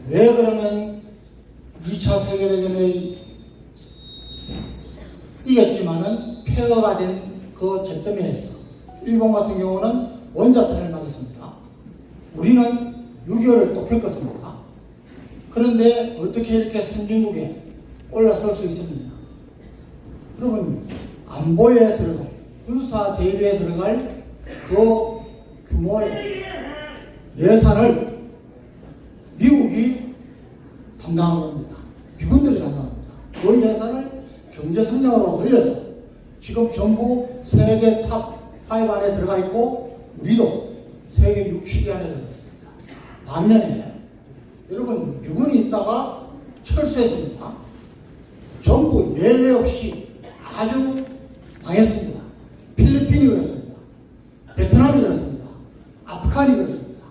왜 그러면 2차 세계대전에 이겼지만은 폐허가 된 그 잿더미에서 일본 같은 경우는 원자탄을 맞았습니다. 우리는 6.25를 또 겪었습니다. 그런데 어떻게 이렇게 선진국에 올라설 수 있습니까? 여러분 안보에 들어갈 군사 대비에 들어갈 그 규모의 예산을 미국이 담당한 겁니다. 미군들이 담당합니다. 그 예산을 경제 성장으로 돌려서 지금 전부 세계 탑5 안에 들어가 있고 우리도 세계 6, 7위 안에 들어가 있습니다. 반면에 여러분 미군이 있다가 철수했습니다. 전부 예외 없이 아주 망했습니다. 필리핀이 그렇습니다. 베트남이 그렇습니다. 아프간이 그렇습니다.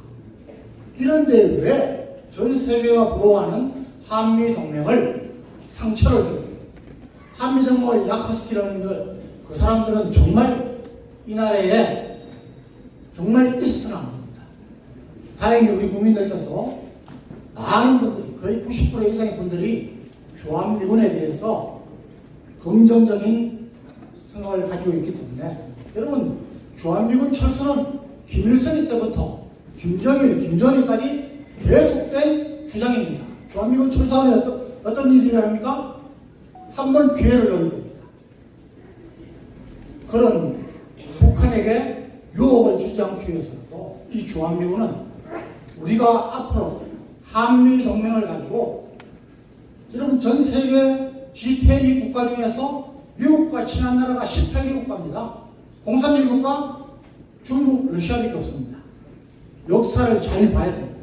이런데 왜 전 세계가 부러워하는 한미 동맹을 상처를 주고 한미 동맹을 약화시키려는 걸 그 사람들은 정말 이 나라에 정말 있어서는 안 됩니다. 다행히 우리 국민들께서 많은 분들이 거의 90% 이상의 분들이 주한미군에 대해서 긍정적인 생각을 가지고 있기 때문에 여러분 주한미군 철수는 김일성 때부터 김정일, 김정일까지 계속된 주장입니다. 주한미군 철수하면 어떤 일이 일어납니까? 한 번 기회를 넣는 겁니다. 그런 북한에게 유혹을 주지 않기 위해서도 이 주한미군은 우리가 앞으로 한미 동맹을 가지고 여러분 전 세계 G20 국가 중에서 미국과 친한 나라가 18개 국가입니다. 공산주의 국가 중국, 러시아밖에 없습니다. 역사를 잘 봐야 됩니다.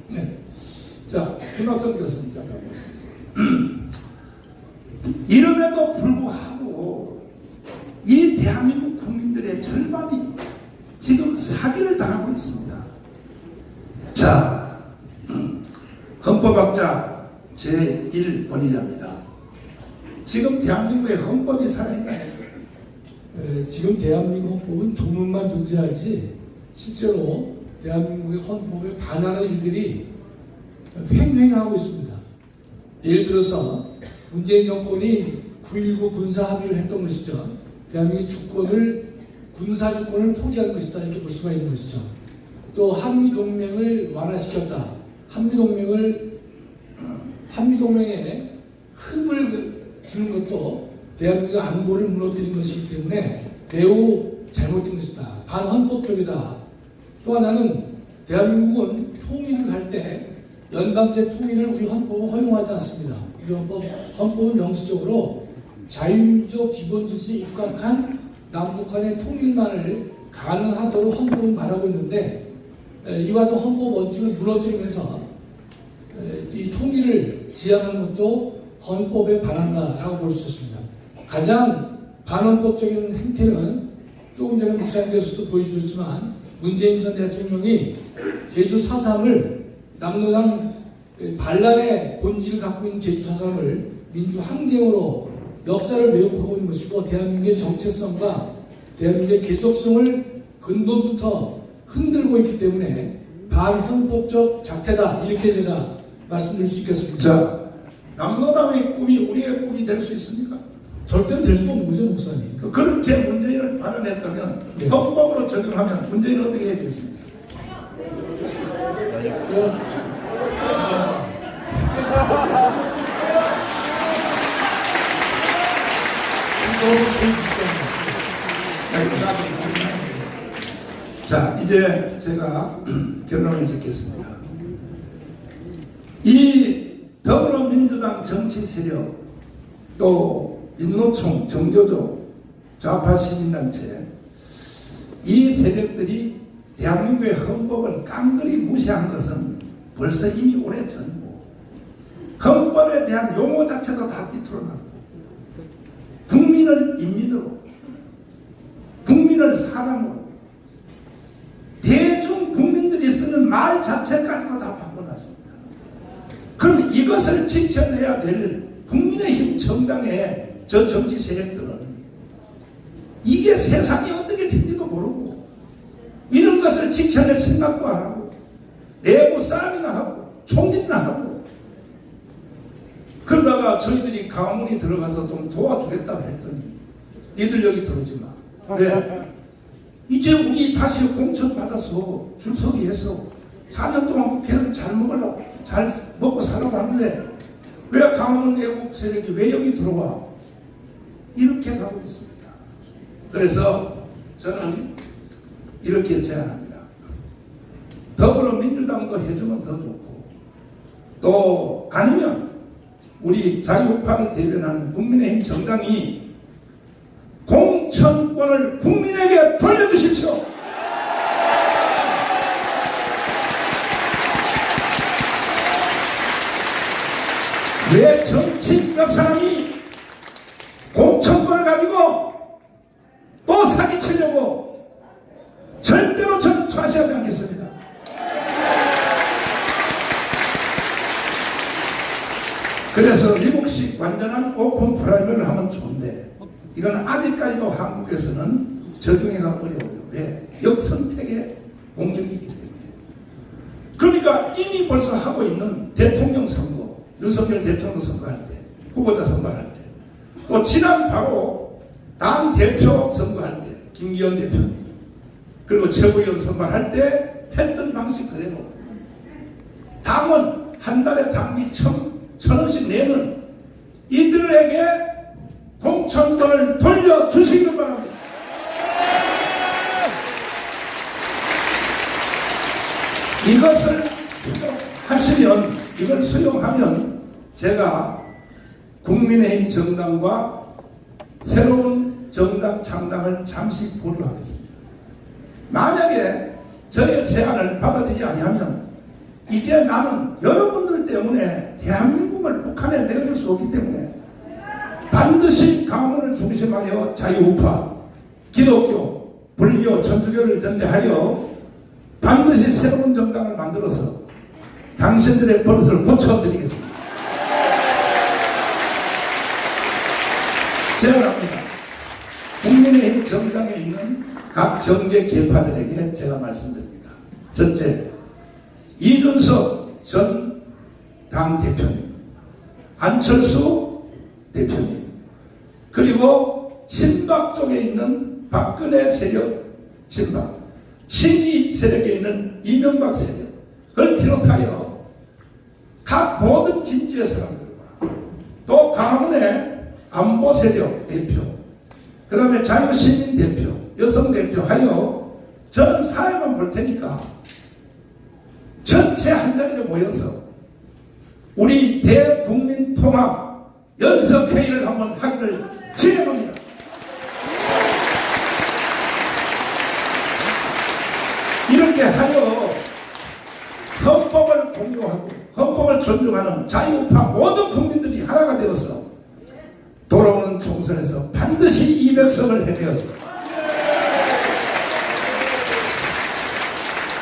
네. 자, 김학성 교수님 잠깐 보시겠습니다. 이름에도 불구하고 이 대한민국 국민들의 절반이 지금 사기를 당하고 있습니다. 자, 헌법학자 제1권위자입니다. 지금 대한민국의 헌법이 살아있나요? 지금 대한민국 헌법은 조문만 존재하지 실제로 대한민국의 헌법에 반하는 일들이 횡행하고 있습니다. 예를 들어서 문재인 정권이 9.19 군사합의를 했던 것이죠. 대한민국의 주권을 군사주권을 포기한 것이다 이렇게 볼 수가 있는 것이죠. 또 한미동맹을 완화시켰다. 한미동맹에 흠을 주는 것도 대한민국의 안보를 무너뜨린 것이기 때문에 매우 잘못된 것이다. 반헌법적이다. 또 하나는 대한민국은 통일을 할 때 연방제 통일을 우리 헌법은 허용하지 않습니다. 우리 헌법은 명시적으로 자유민주적 기본질서에 입각한 남북한의 통일만을 가능하도록 헌법은 말하고 있는데 이와 같은 헌법 원칙을 무너뜨리면서 이 통일을 지향하는 것도 헌법에 반한다라고 볼 수 있습니다. 가장 반헌법적인 행태는 조금 전에 목사님께서도 보여주셨지만 문재인 전 대통령이 제주 4.3을 남로당 반란의 본질을 갖고 있는 제주 4.3을 민주항쟁으로 역사를 왜곡하고 있는 것이고 대한민국의 정체성과 대한민국의 계속성을 근본부터 흔들고 있기 때문에 반헌법적 작태다 이렇게 제가 말씀드릴 수 있겠습니다. 자, 남로당의 꿈이 우리의 꿈이 될 수 있습니까? 절대로 될 수 없는 거죠, 목사님. 그렇게 문재인을 발언했다면 네. 헌법으로 적용하면 문재인은 어떻게 해야 되겠습니까? 자, 이제 제가 결론을 짓겠습니다. 이 더불어민주당 정치 세력 또 민노총, 정교조, 좌파 시민단체 이 세력들이 대한민국의 헌법을 깡그리 무시한 것은 벌써 이미 오래전이고 헌법에 대한 용어 자체도 다 삐뚤어나고 국민을 인민으로 국민을 사람으로 대중 국민들이 쓰는 말 자체까지도 다 바꿔놨습니다. 그럼 이것을 지켜내야 될 국민의힘 정당의 저 정치 세력들은 이게 세상이 어떻게 된지도 모르고 이런 것을 지켜낼 생각도 안 하고 내부 싸움이나 하고 총질이나 하고 그러다가 저희들이 강원이 들어가서 좀 도와주겠다고 했더니 니들 여기 들어오지 마. 왜? 이제 우리 다시 공천 받아서 줄서기 해서 4년 동안 국회는 잘 먹으려고 잘 먹고 살라고 하는데 왜 강원 애국 세력이 왜 여기 들어와? 이렇게 가고 있습니다. 그래서 저는 이렇게 제안합니다. 더불어민주당도 해주면 더 좋고 또 아니면 우리 자유파를 대변하는 국민의힘 정당이 공천권을 국민에게 돌려주십시오. 왜 정치 몇 사람이 공천권을 가지고 또 사기치려고 절대로 저는 좌시하지 않겠습니다. 그래서 미국식 완전한 오픈 프라이머리를 하면 좋은데 이건 아직까지도 한국에서는 적용해가 어려워요. 왜? 역선택에 공격이 있기 때문에. 그러니까 이미 벌써 하고 있는 대통령 선거, 윤석열 대통령 선거할 때, 후보자 선거할 때, 또 지난 바로 당 대표 선거할 때, 김기현 대표님, 그리고 최고위원 선거할 때 했던 방식 그대로 당원 한 달에 당비 1,000원씩 내는 이들에게 공천권을 돌려주시길 바랍니다. 이것을 수용하시면, 이걸 수용하면 제가 국민의힘 정당과 새로운 정당 창당을 잠시 보류하겠습니다. 만약에 저의 제안을 받아들이지 아니하면 이제 나는 여러분들 때문에 대한민국을 북한에 내어줄 수 없기 때문에 반드시 강원을 중심하여 자유우파, 기독교, 불교, 천주교를 연대하여 반드시 새로운 정당을 만들어서 당신들의 버릇을 고쳐드리겠습니다. 제안합니다. 국민의힘 정당에 있는 각 정계 계파들에게 제가 말씀드립니다. 첫째, 이준석 전 당 대표님, 안철수 대표님, 그리고 친박 쪽에 있는 박근혜 세력, 친박, 친이 세력에 있는 이명박 세력을 비롯하여 각 모든 진지의 사람들과 또 강원의 안보 세력 대표, 그 다음에 자유시민 대표, 여성 대표 하여 저는 사회만 볼 테니까 전체 한 자리에 모여서 우리 대국민 통합 연석회의를 한번 하기를 진행합니다. 이렇게 하여 헌법을 공유하고 헌법을 존중하는 자유우파 모든 국민들이 하나가 되어서 돌아오는 총선에서 반드시 200석을 해내었습니다.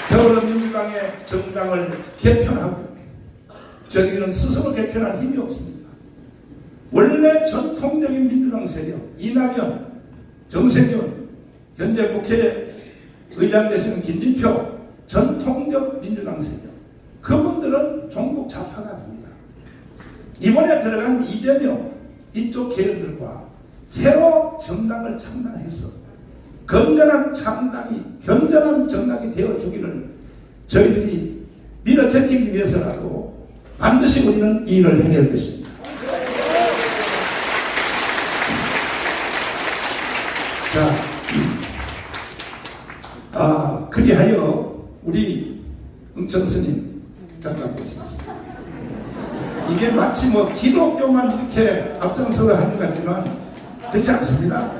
더불어민주당의 정당을 개편하고 저희들은 스스로 개편할 힘이 없습니다. 원래 전통적인 민주당 세력, 이낙연, 정세균, 현재 국회의장 되시는 김진표, 전통적 민주당 세력, 그분들은 종북 좌파가 아닙니다. 이번에 들어간 이재명, 이쪽 계열들과 새로 정당을 창당해서 건전한 정당이 되어주기를 저희들이 밀어제끼기 위해서라도 반드시 우리는 이 일을 해낼 것입니다. 자, 그리하여 우리 응천 스님 잠깐 보시겠습니다. 이게 마치 뭐 기독교만 이렇게 앞장서서 하는 것 같지만 그렇지 않습니다.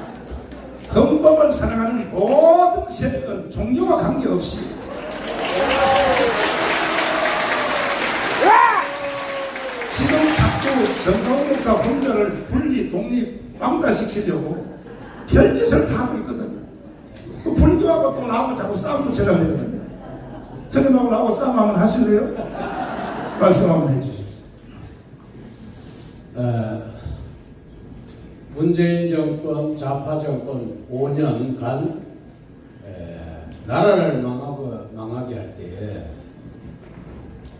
헌법을 사랑하는 모든 세력은 종교와 관계없이 지금 자꾸 정강훈 목사 혼자를 분리, 독립, 왕따시키려고 별짓을 다 하고 있거든요. 또 불교하고 또 나하고 자꾸 싸움 붙여라 그러거든요. 스님하고 나하고 싸움 한번 하실래요? 말씀 한번 해주십시오. 문재인 정권, 좌파 정권 5년간 나라를 망하게 할 때에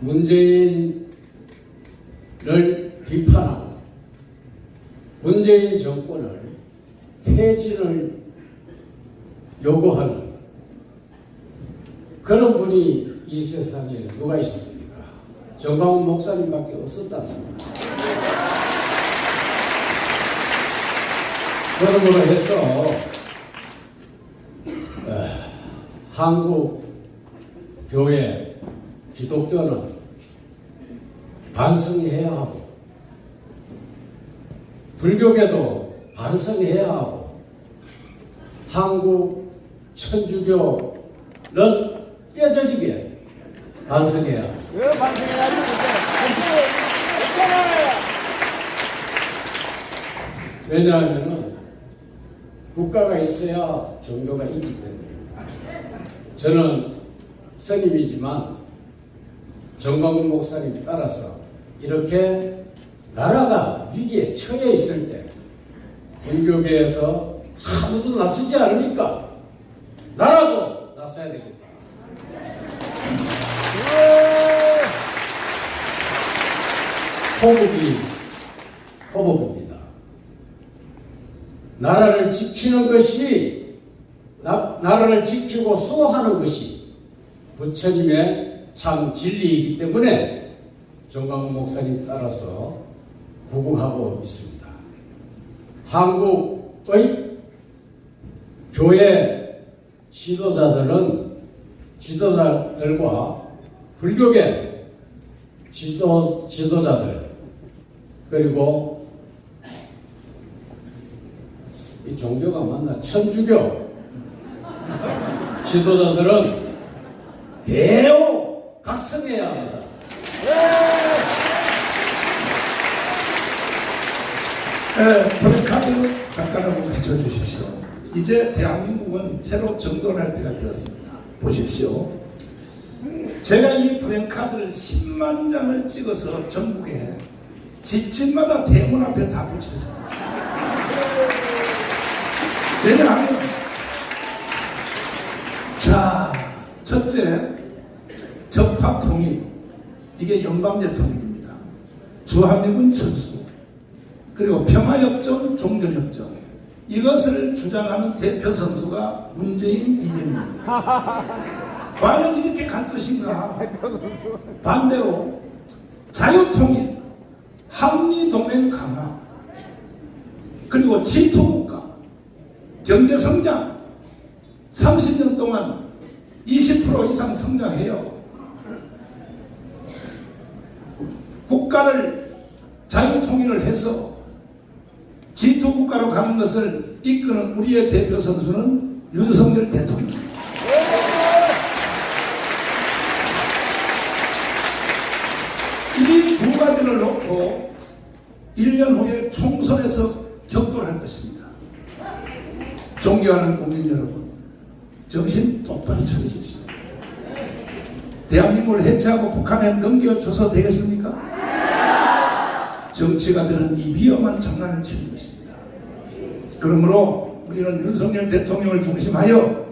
문재인을 비판하고 문재인 정권을 퇴진을 요구하는 그런 분이 이 세상에 누가 있었습니까? 정강훈 목사님밖에 없었지 않습니까? 그러므로 해서 한국 교회 기독교는 반성해야 하고 불교계도 반성해야 하고 한국 천주교는 뼈저리게 반성해야 합니다. 왜 반성해야지? 왜냐하면 국가가 있어야 종교가 있기 때문에. 저는 스님이지만 정강훈 목사님 따라서 이렇게 나라가 위기에 처해 있을 때 불교계에서 아무도 나서지 않으니까 나라도 나서야 되겠다. 호복입니다. 나라를 지키는 것이 나라를 지키고 수호하는 것이 부처님의 참 진리이기 때문에 정광훈 목사님 따라서 구국하고 있습니다. 한국의 교회 지도자들과 불교계 지도자들 그리고 이 종교가 맞나? 천주교 지도자들은 대우각성해야 합니다. 프레카드 잠깐 한번 비춰주십시오. 이제 대한민국은 새로 정돈할 때가 되었습니다. 보십시오. 제가 이 프랭카드를 10만 장을 찍어서 전국에 집집마다 대문 앞에 다 붙였어요. 왜냐하면 자, 첫째 적파통일, 이게 연방제통일입니다. 주한미군 철수, 그리고 평화협정, 종전협정, 이것을 주장하는 대표 선수가 문재인, 이재명입니다. 과연 이렇게 갈 것인가? 반대로 자유통일, 한미동맹 강화, 그리고 G2국가, 경제성장 30년 동안 20% 이상 성장해요. 국가를 자유통일을 해서 G2국가로 가는 것을 이끄는 우리의 대표 선수는 윤석열 대통령입니다. 이 두 가지를 놓고 1년 후에 총선에서 격돌할 것입니다. 존경하는 국민 여러분, 정신 똑바로 차리십시오. 대한민국을 해체하고 북한에 넘겨줘서 되겠습니까? 정치가들은 이 위험한 장난을 치는 것입니다. 그러므로 우리는 윤석열 대통령을 중심하여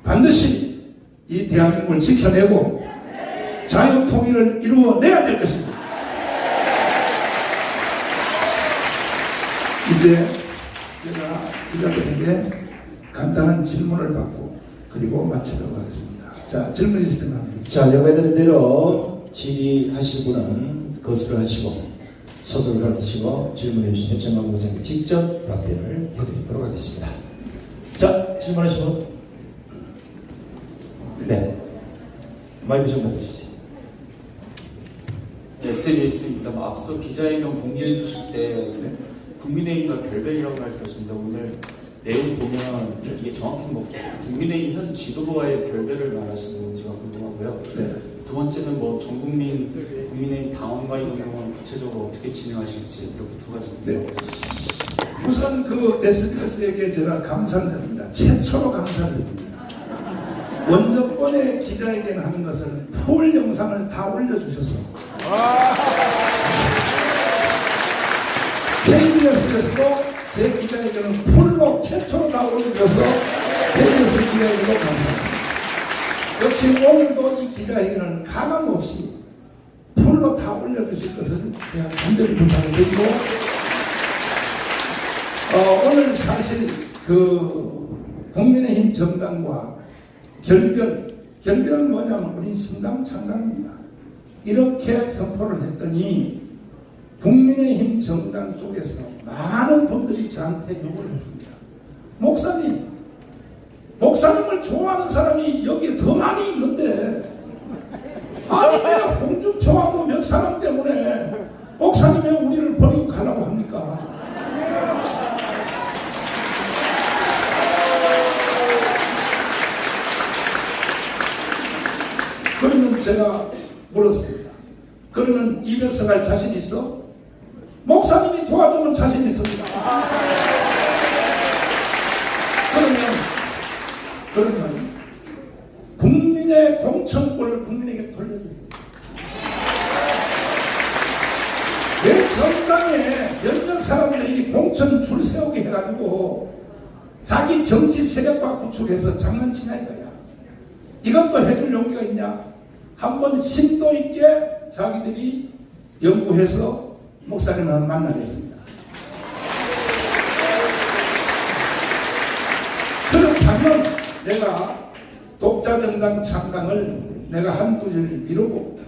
반드시 이 대한민국을 지켜내고 자유통일을 이루어내야 될 것입니다. 이제 제가 기자들에게 간단한 질문을 받고 그리고 마치도록 하겠습니다. 자, 질문 있으면 합니다. 자, 여러분들 대로 질의하실 분은 거수를 하시고 서술을 하시고 질문해 주신 정광훈 목사님께 직접 답변을 해드리도록 하겠습니다. 자, 질문하신 분? 네, 마이크 좀 받아주세요. SBS입니다. 앞서 기자회견 공개해 주실 때 국민의힘과 별별이라고 말씀하셨는데 오늘 내용 보면 이게 정확히 뭐 국민의힘 현 지도부와의 결별을 말하시는 건지가 궁금하고요. 두 번째는 뭐 전국민 국민의힘 당원과 이런 경우는 구체적으로 어떻게 진행하실지 이렇게 두 가지. 네. 우선 그 SBS에게 제가 감사를 드립니다. 최초로 감사를 드립니다. 원조권의 기자회견 하는 것을 풀 영상을 다 올려주셔서 KBS에서도 제 기자회견은 풀로 최초로 다 올려줘서 KBS 기자회견도 감사합니다. 역시 오늘도 이 기자회견은 가감없이 풀로 다 올려주실 것을 제가 간절히 부탁을 드리고 오늘 사실 그 국민의힘 정당과 결별은 뭐냐면 우리 신당 창당입니다. 이렇게 선포를 했더니 국민의힘 정당 쪽에서 많은 분들이 저한테 요구를 했습니다. 목사님을 좋아하는 사람이 여기에 더 많이 있는데 아니 왜 홍준표하고 몇 사람 때문에 목사님이 우리를 버리고 가려고 합니까? 그러면 제가 물었습니다. 그러면 200석 할 자신 있어? 목사님이 도와주면 자신 있습니다. 그러면 국민의 공천권을 국민에게 돌려줘야 됩니다. 내 정당에 몇몇 사람들이 공천 줄 세우게 해가지고 자기 정치 세력과 구축해서 장난치냐 이거야. 이것도 해줄 용기가 있냐? 한번 심도 있게 자기들이 연구해서 목사님을 만나겠습니다. 그렇다면 내가 독자정당 창당을 내가 한두 줄 미루고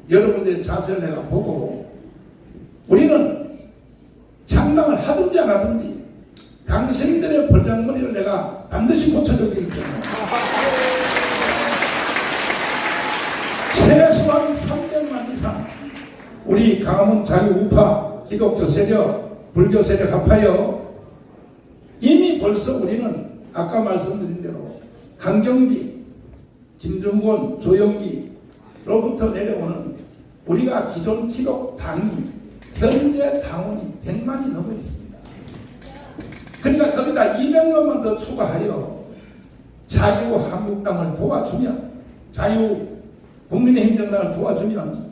여러분들의 자세를 내가 보고 우리는 창당을 하든지 안 하든지 당신들의 벌장머리를 내가 반드시 고쳐줘야 되기 때문에 최소한 300만 이상 우리 강화문 자유우파 기독교 세력 불교 세력 합하여 이미 벌써 우리는 아까 말씀드린 대로 한경기 김중곤 조영기로부터 내려오는 우리가 기존 기독당이 현재 당원이 100만이 넘어 있습니다. 그러니까 거기다 200만만 더 추가하여 자유한국당을 도와주면 자유국민의힘 정당을 도와주면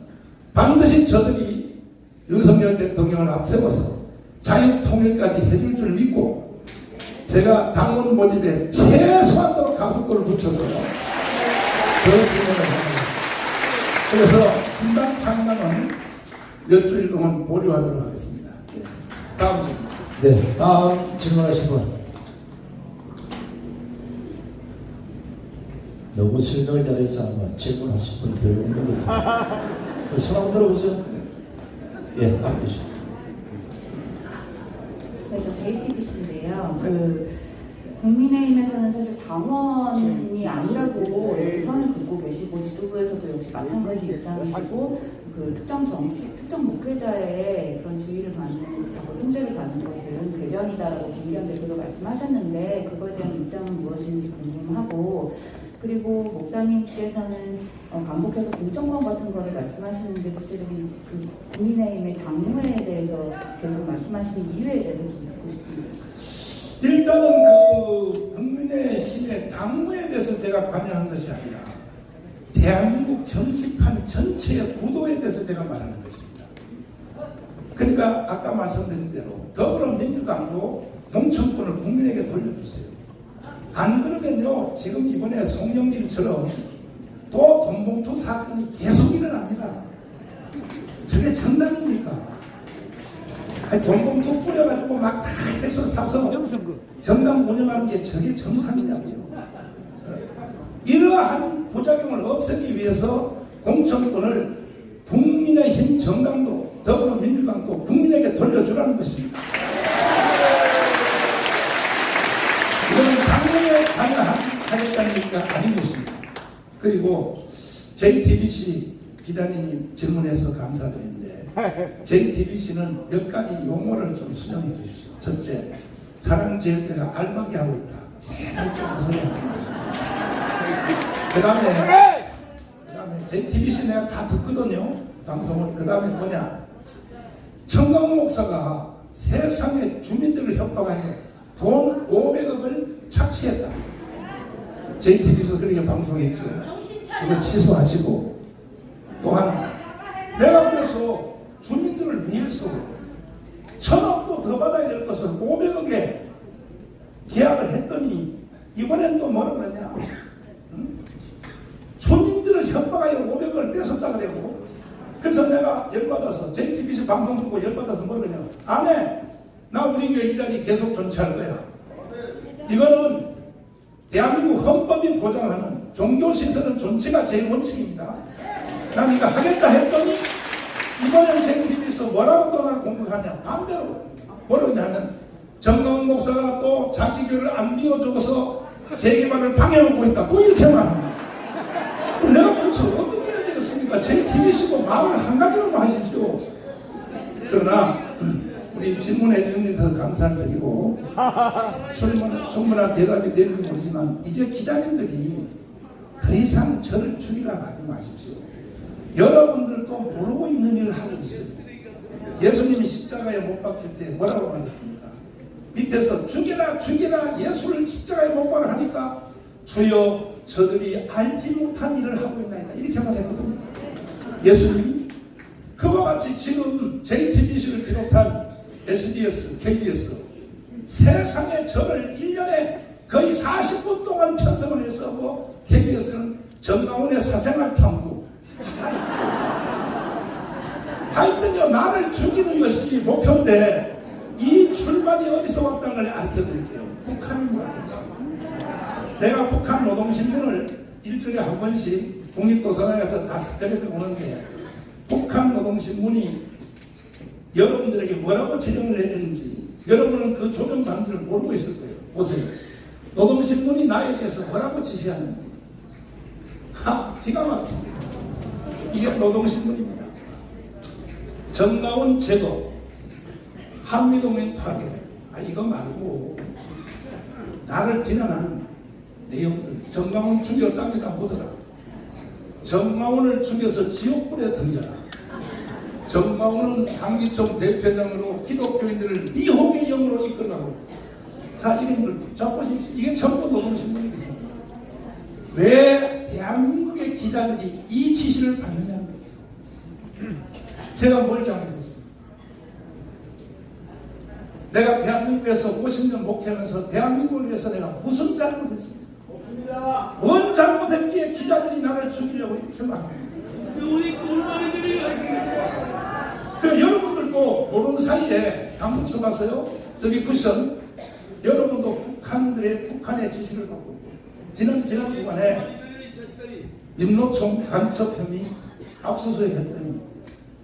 반드시 저들이 윤석열 대통령을 앞세워서 자유통일까지 해줄 줄 믿고 제가 당원 모집에 최소한도로 가속도를 붙여서 그 진행을 합니다. 그래서 분당 창당은 몇 주일 동안 보류하도록 하겠습니다. 네. 다음 질문. 네, 다음 질문하신 분. 너무 설명을 잘해서 아마 질문하신 분이 별로 없는 것 같아요. 손 한번 들어보세요. 예, 앞에 계시죠. 네, 저 JTBC인데요. 국민의힘에서는 사실 당원이 아니라고 이렇게 선을 긋고 계시고 지도부에서도 역시 마찬가지 입장이시고 그 특정 정치, 특정 목회자의 그런 지위를 받는, 통제를 받는 것은 궤변이다라고 김기현 대표도 말씀하셨는데 그거에 대한 입장은 무엇인지 궁금하고 그리고 목사님께서는 반복해서 공정권 같은 거를 말씀하시는데 구체적인 그 국민의힘의 당무에 대해서 계속 말씀하시는 이유에 대해서 좀 듣고 싶습니다. 일단은 그 국민의힘의 당무에 대해서 제가 관여하는 것이 아니라 대한민국 정치판 전체의 구도에 대해서 제가 말하는 것입니다. 그러니까 아까 말씀드린 대로 더불어민주당도 공천권을 국민에게 돌려주세요. 안 그러면요 지금 이번에 송영길처럼 또 돈봉투 사건이 계속 일어납니다. 저게 정당입니까? 아니, 돈봉투 뿌려가지고 막 다 해서 사서 정당 운영하는 게 저게 정상이냐고요. 이러한 부작용을 없애기 위해서 공천권을 국민의힘 정당도 더불어민주당도 국민에게 돌려주라는 것입니다. 이거는 당연히 관여하겠다는 얘기가 아닌 것입니다. 그리고 JTBC 기자님이 질문해서 감사드린데 JTBC는 몇 가지 용어를 좀 수정해 주십시오. 첫째, 사랑제일교회가 알박이 하고 있다. 제일 좀 소리 하는 것입니다. 그 다음에 JTBC 내가 다 듣거든요. 방송을. 그 다음에 뭐냐. 청강 목사가 세상의 주민들을 협박하여 돈 500억을 착취했다. JTBC에서 그렇게 방송했죠. 이거 취소하시고 또 하나. 내가 그래서 주민들을 위해서 1,000억도 더 받아야 될 것을 500억에 계약을 했더니 이번엔 또 뭐라 그러냐. 주민들을 협박하여 500억을 뺏었다 그러고 그래서 내가 열받아서 JTBC 방송 듣고 열받아서 뭐라 그러냐. 안 해. 나 우리 교회 이 자리 계속 존치할 거야. 이거는 대한민국 헌법이 보장하는 종교시설은 존치가 제일 원칙입니다. 난 이거 하겠다 했더니 이번엔 JTBC에서 뭐라고 또 날 공격하냐. 반대로 뭐라고 하냐면 정강훈 목사가 또 자기 교회를 안 비워줘서 재개발을 방해하고 있다. 또 이렇게 말합니다. 그럼 내가 도대체 어떻게 해야 되겠습니까? JTBC고 말을 한 가지로만 하십시오. 그러나 우리 질문해 주신 데서 감사를 드리고 충분한 대답이 되는지 모르지만 이제 기자님들이 더 이상 저를 죽이라고 하지 마십시오. 여러분들도 모르고 있는 일을 하고 있어요. 예수님이 십자가에 못 박힐 때 뭐라고 말했습니까? 밑에서 죽여라 죽여라 예수를 십자가에 못 박으라 하니까 주여 저들이 알지 못한 일을 하고 있나이다 이렇게 말했거든요. 예수님이 그와 같이 지금 JTBC를 비롯한 SBS, KBS 세상에 저를 1년에 거의 40분 동안 편성을 해서 뭐 KBS는 정강훈의 사생활 탐구. 하여튼요, 나를 죽이는 것이 목표인데 이 출발이 어디서 왔다는 걸 알려 드릴게요. 북한이 뭐랍니까? 내가 북한 노동신문을 일주일에 한 번씩 국립도서관에서 다 스크랩해 오는데 북한 노동신문이 여러분들에게 뭐라고 지령을 내렸는지 여러분은 그 조명 방지를 모르고 있을 거예요. 보세요. 노동신문이 나에 대해서 뭐라고 지시하는지. 기가 막힙니다. 이게 노동신문입니다. 정가운 제거, 한미동맹 파괴, 이거 말고 나를 비난하는 내용들. 정가운 죽였답니다. 보더라. 정가운을 죽여서 지옥불에 던져라. 정가운은 한기총 대표장으로 기독교인들을 미혹의 영으로 이끌어가고 있다. 자, 이름을 자 보십시오. 이게 전부 노동신문이겠습니다. 왜 대한민국의 기자들이 이 지시를 받느냐는 거죠. 제가 뭘 잘못했습니까? 내가 대한민국에서 50년 목회하면서 대한민국을 위해서 내가 무슨 잘못했습니까? 뭔 잘못했기에 기자들이 나를 죽이려고 이렇게 말합니다. 그 여러분들도 모르는 사이에 당부 쳐봤어요? 저기 쿠션. 여러분도 북한의 지시를 받고 있고 지난 주간에 민노총 간첩 혐의 압수수색 했더니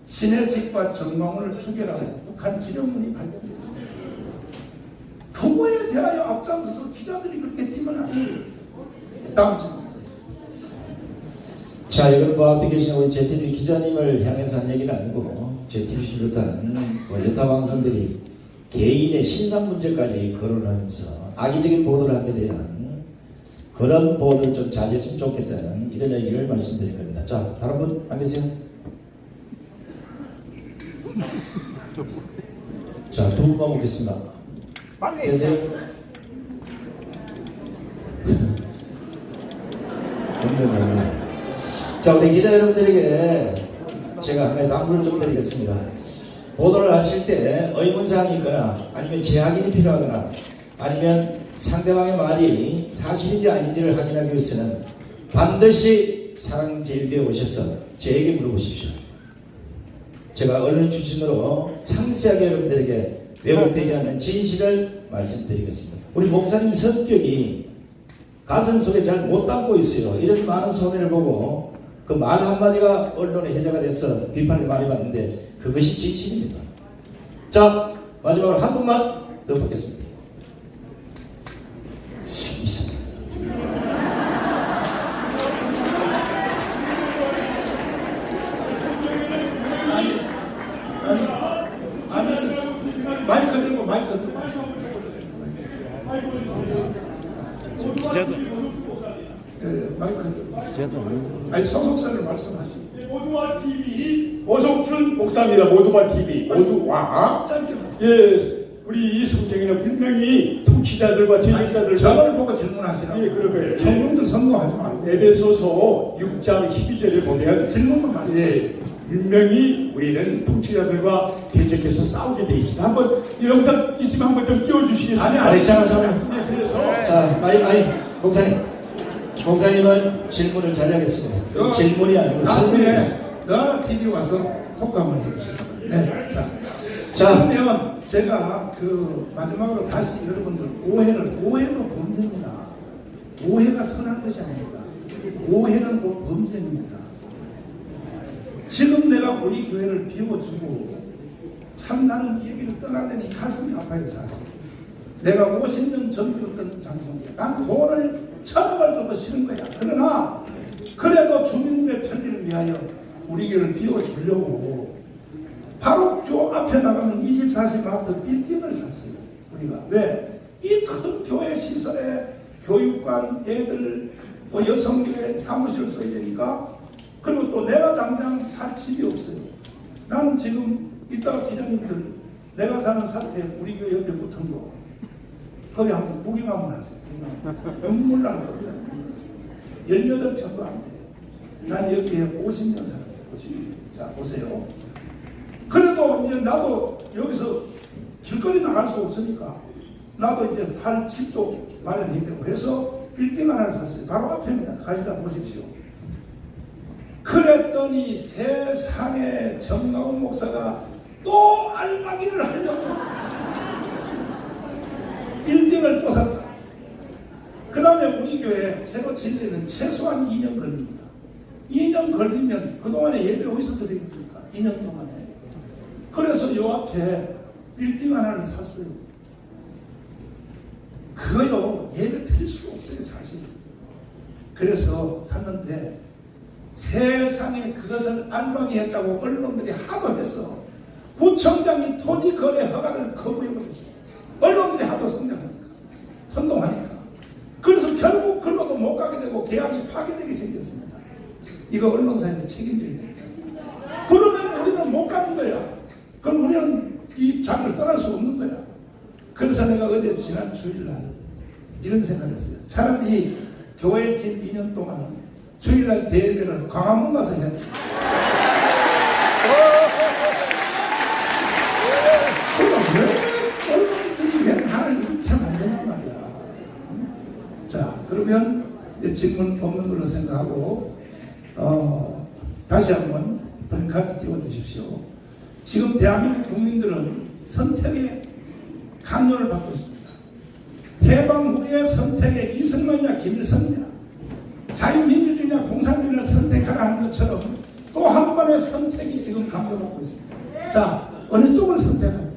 신혜식과 정광훈을 죽여라고 북한 지령문이 발표됐습니다. 그거에 대하여 앞장서서 기자들이 그렇게 뛰면 안 돼요. 다음 질문. 자, 이건 뭐 앞에 계신 우리 JTBC 기자님을 향해서 한 얘기는 아니고 JTBC 비롯한 여타 방송들이 개인의 신상 문제까지 거론하면서 악의적인 보도를 하게 대한 그런 보도를 좀 자제했으면 좋겠다는 이런 얘기를 말씀드린 겁니다. 자, 다른 분 안 계세요? 자, 두 분만 보겠습니다. 계세요? 없네. 자, 우리 기자 여러분들에게 제가 한 가지 당부를 좀 드리겠습니다. 보도를 하실 때 의문사항이 있거나 아니면 재확인이 필요하거나 아니면 상대방의 말이 사실인지 아닌지를 확인하기 위해서는 반드시 사랑제일교회 오셔서 저에게 물어보십시오. 제가 언론 출신으로 상세하게 여러분들에게 왜곡되지 않는 진실을 말씀드리겠습니다. 우리 목사님 성격이 가슴 속에 잘 못 담고 있어요. 이래서 많은 손해를 보고 그 말 한마디가 언론의 해자가 돼서 비판을 많이 받는데 그것이 진실입니다. 자, 마지막으로 한 분만 더 받겠습니다. 있습니다. 아니, 마이크 들고. 기자도. 마이크. 아니, 소속사를 말씀하시고. 모두와 TV 오성춘 목사입니다. 모두와 TV 모두와. 짧게 말씀. 예, 우리 이 성경에는 분명히 통치자들과 제직자들 저를 보고 질문하시라고. 예, 그러고요. 청중들 선거하지 말고. 에베소서 6장 12절에 보면 질문만 말씀. 예, 분명히 우리는 통치자들과 대적해서 싸우게 돼 있습니다. 한번 이 영상 있으면 한번 좀 띄워주시겠습니까? 아니, 네, 그래서 자, 목사님은 질문을 자제하겠습니다. 질문이 아니고 나중에 너나 TV 와서 독감을 해주세요. 네, 자, 그러면 제가 마지막으로 다시 여러분들 오해도 범죄입니다. 오해가 선한 것이 아닙니다. 오해는 곧 범죄입니다. 지금 내가 우리 교회를 비워주고 참 나는 이 얘기를 떠나려니 가슴이 아파요. 사실 내가 50년 전 들었던 장소인데 난 돈을 1,000원을 줘도 싫은 거야. 그러나 그래도 주민들의 편리를 위하여 우리 교회를 비워주려고 바로 저 앞에 나가는 24시 마트 빌딩을 샀어요. 우리가 왜? 이 큰 교회 시설에 교육관, 애들, 여성교회 사무실을 써야 되니까. 그리고 또 내가 당장 살 집이 없어요. 나는 지금 이따가 기자님들 내가 사는 사태 우리 교회 옆에 붙은 거 거기 한번 구경 한번 하세요. 눈물 날 겁니다. 18평도 안 돼요. 난 여기에 50년 살았어요. 50년. 자, 보세요. 그래도 이제 나도 여기서 길거리 나갈 수 없으니까 나도 이제 살 집도 마련해야 되고 해서 빌딩 하나를 샀어요. 바로 앞입니다. 가시다 보십시오. 그랬더니 세상에 정나훈 목사가 또 알바기를 하려고 빌딩을 또 샀다. 그 다음에 우리 교회 새로 짓려면 최소한 2년 걸립니다. 2년 걸리면 그동안에 예배 어디서 드려야 됩니까? 2년 동안에. 그래서 요 앞에 빌딩 하나를 샀어요. 그거요 예배 드릴 수가 없어요 사실. 그래서 샀는데 세상에 그것을 알바기 했다고 언론들이 하도 해서 구청장이 토지 거래 허가를 거부해버렸어요. 언론들이 하도 선동하니까. 그래서 결국 글로도 못 가게 되고 계약이 파기되게 생겼습니다. 이거 언론사에서 책임져야 됩니다. 그러면 우리는 못 가는 거야. 그럼 우리는 이 장을 떠날 수 없는 거야. 그래서 내가 어제 지난 주일날 이런 생각을 했어요. 차라리 교회 진 2년 동안은 주일날 대회를 광화문 가서 해야 돼. 그럼 왜 언론들이 왜 나를 이렇게 만드냔 말이야. 자, 그러면 이제 질문 없는 걸로 생각하고 다시 한번 브랜카드 띄워주십시오. 지금 대한민국 국민들은 선택의 강요를 받고 있습니다. 해방 후의 선택의 이승만이냐 김일성이냐 자유민주주의냐 공산주의를 선택하라는 것처럼 또 한 번의 선택이 지금 강요받고 있습니다. 자, 어느 쪽을 선택할래?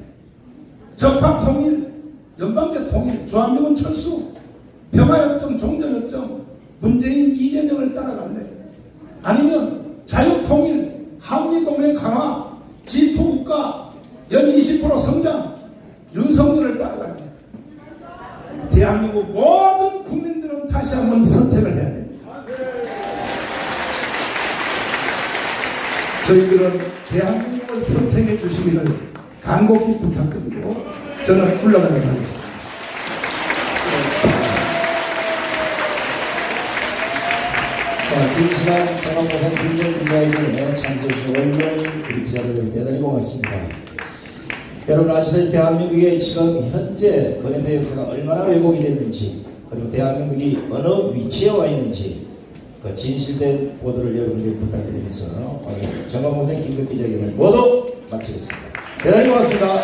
적화 통일, 연방제 통일, 주한미군 철수, 평화협정, 종전협정, 문재인 이재명을 따라갈래? 아니면 자유통일, 한미동맹 강화, G2 국가, 연 20% 성장, 윤석열을 따라가야 돼요. 대한민국 모든 국민들은 다시 한번 선택을 해야 됩니다. 저희들은 대한민국을 선택해 주시기를 간곡히 부탁드리고 저는 물러가도록 하겠습니다. 자, 긴 시간 정황보상 김정기자에게 참석해주신 원로인 우리 기자들 대단히 고맙습니다. 여러분 아시다시피 대한민국의 지금 현재 거래대 역사가 얼마나 왜곡이 됐는지 그리고 대한민국이 어느 위치에 와 있는지 그 진실된 보도를 여러분들께 부탁드리면서 오늘 정황보상 김정기자에게 모두 마치겠습니다. 대단히 고맙습니다.